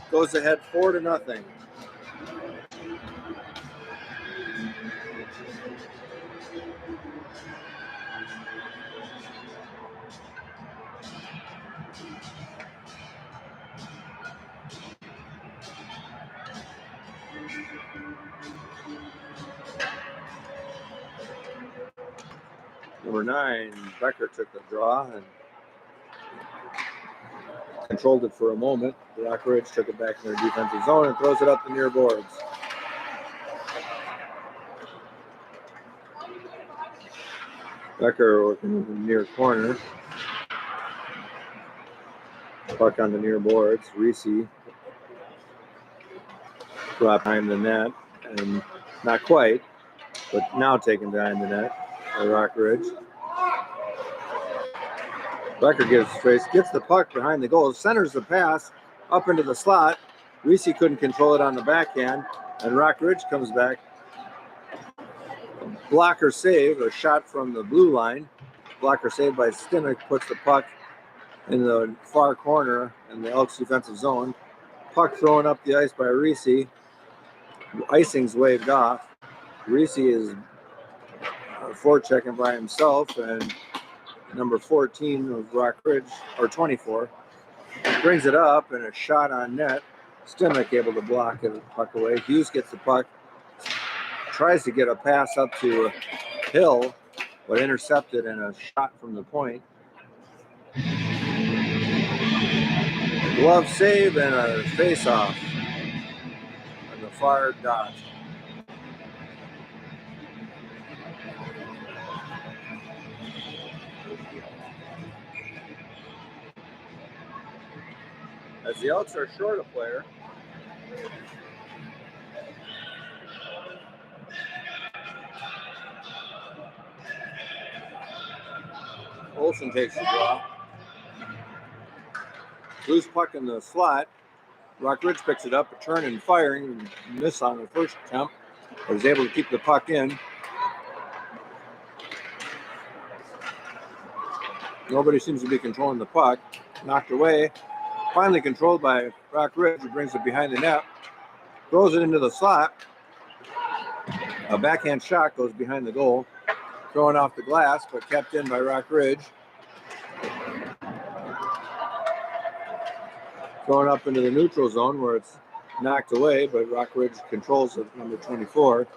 goes ahead 4-0. Number 9, Becker took the draw and controlled it for a moment. Rock Ridge took it back in their defensive zone and throws it up the near boards. Becker working in the near corner. Puck on the near boards. Reese brought behind the net, and not quite, but now taken behind the net by Rock Ridge. Becker gets the puck behind the goal, centers the pass up into the slot. Reese couldn't control it on the backhand, and Rock Ridge comes back. Blocker save, a shot from the blue line. Blocker save by Stimmick puts the puck in the far corner in the Elks defensive zone. Puck thrown up the ice by Reese. Icing's waved off. Reese is forechecking by himself, and number 14 of Rock Ridge, or 24, brings it up, and a shot on net. Stimmick able to block it, puck away. Hughes gets the puck, tries to get a pass up to Hill, but intercepted, and a shot from the point. Glove save and a face-off on the far dot. As the Elks are short a player, Olson takes the draw. Loose puck in the slot. Rock Ridge picks it up, a turn and firing, miss on the first attempt, but is able to keep the puck in. Nobody seems to be controlling the puck. Knocked away. Finally controlled by Rock Ridge, who brings it behind the net. Throws it into the slot. A backhand shot goes behind the goal. Thrown off the glass, but kept in by Rock Ridge. Thrown up into the neutral zone where it's knocked away, but Rock Ridge controls it, number 24.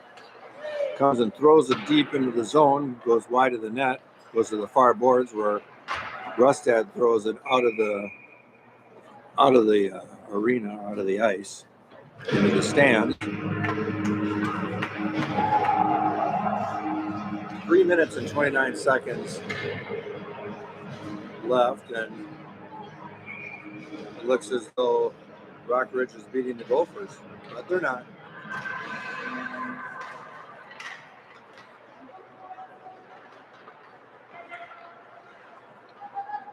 Comes and throws it deep into the zone, goes wide of the net, goes to the far boards where Rustad throws it out of the arena, out of the ice, into the stands. 3 minutes and 29 seconds left, and it looks as though Rock Ridge is beating the Gophers, but they're not.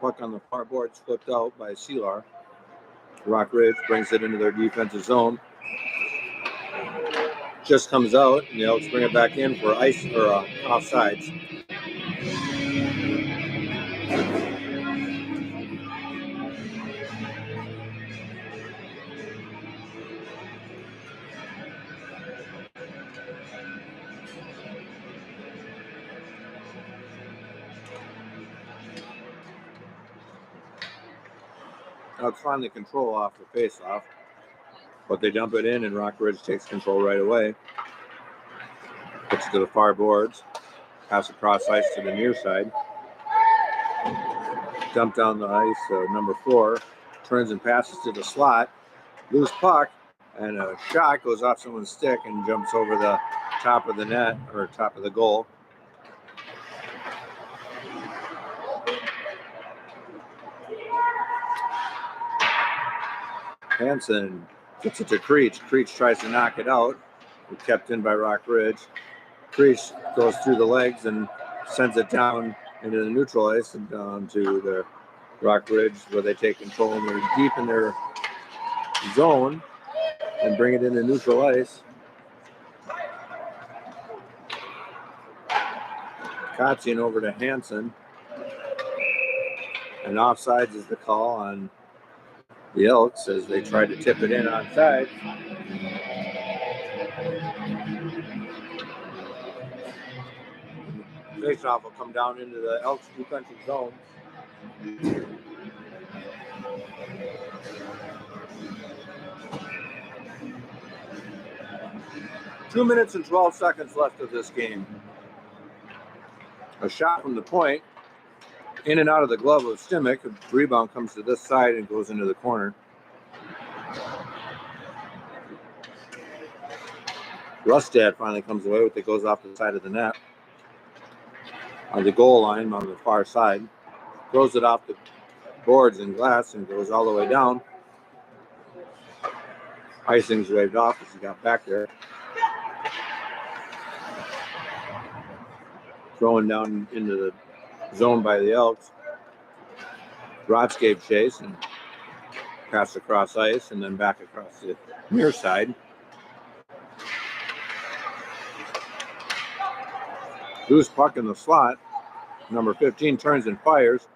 Puck on the far boards flipped out by Sealar. Rock Ridge brings it into their defensive zone. Just comes out, and the Elks bring it back in for ice or offsides. Elks finally control off the face-off, but they dump it in, and Rock Ridge takes control right away. Puts it to the far boards. Pass across ice to the near side. Dump down the ice, number 4. Turns and passes to the slot. Loose puck, and a shot goes off someone's stick and jumps over the top of the net, or top of the goal. Hansen gets it to Creech. Creech tries to knock it out. It's kept in by Rock Ridge. Creech goes through the legs and sends it down into the neutral ice and down to the Rock Ridge, where they take control, and they're deep in their zone and bring it into neutral ice. Kotzian over to Hansen. And offsides is the call on the Elks as they try to tip it in onside. Faceoff will come down into the Elks defensive zone. Two minutes and 12 seconds left of this game. A shot from the point, in and out of the glove of Stimmick. A rebound comes to this side and goes into the corner. Rustad finally comes away with it, goes off the side of the net. On the goal line on the far side. Throws it off the boards and glass and goes all the way down. Icing's waved off as he got back there. Throwing down into the zone by the Elks. Rotz gave chase and passed across ice and then back across the near side. Loose puck in the slot. Number 15 turns and fires.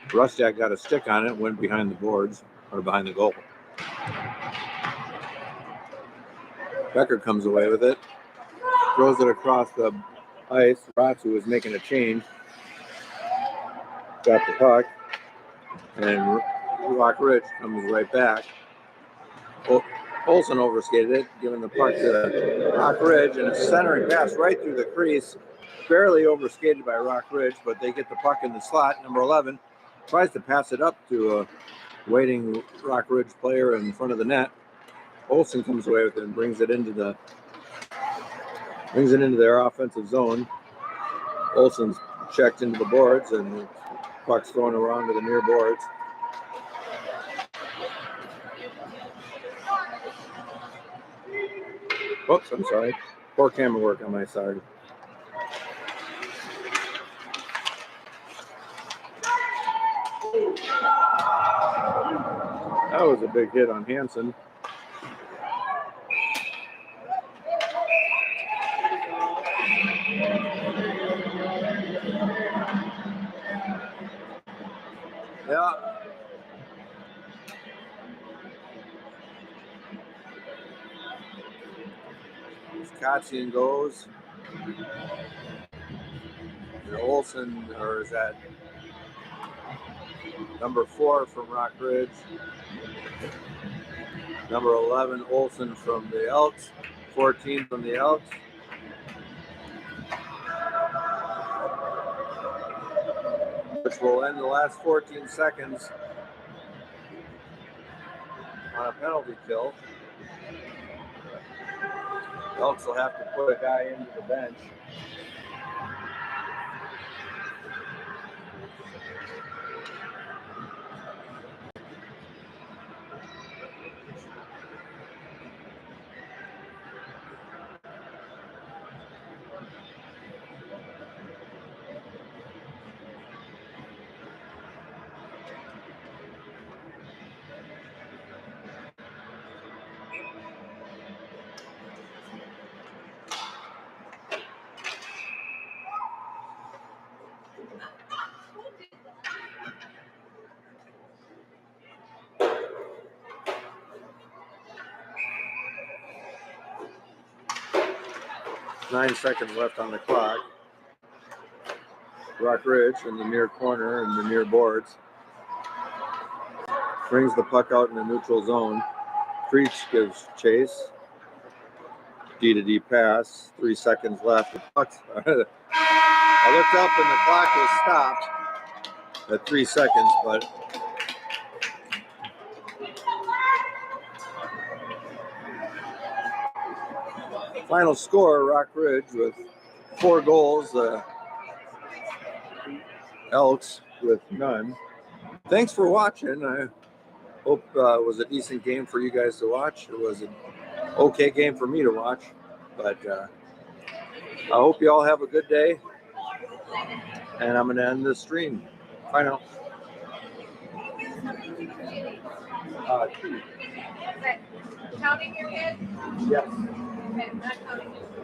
Rustak got a stick on it, went behind the boards, or behind the goal. Becker comes away with it. Throws it across the ice. Rotz, who was making a change, got the puck. And Rock Ridge comes right back. Olsen overskated it, giving the puck to Rock Ridge, and a centering pass right through the crease. Barely overskated by Rock Ridge, but they get the puck in the slot. Number 11 tries to pass it up to a waiting Rock Ridge player in front of the net. Olsen comes away with it and brings it into their offensive zone. Olsen's checked into the boards, and the puck's thrown around to the near boards. Oops, I'm sorry. Poor camera work on my side. That was a big hit on Hansen. Yeah. Kotzian goes. And Olsen, or is that number 4 from Rock Ridge? Number 11, Olsen from the Elks. 14 from the Elks. Which will end the last 14 seconds on a penalty kill. Elks will have to put a guy into the bench. 9 seconds left on the clock. Rock Ridge in the near corner and the near boards. Brings the puck out in the neutral zone. Creech gives chase. D to D pass. 3 seconds left. The puck's, I looked up and the clock was stopped at 3 seconds, but final score, Rock Ridge with 4 goals. Elks with none. Thanks for watching. I hope it was a decent game for you guys to watch. It was an okay game for me to watch, but I hope you all have a good day. And I'm going to end this stream. Bye now. Counting your head? Yes. Okay, not counting you.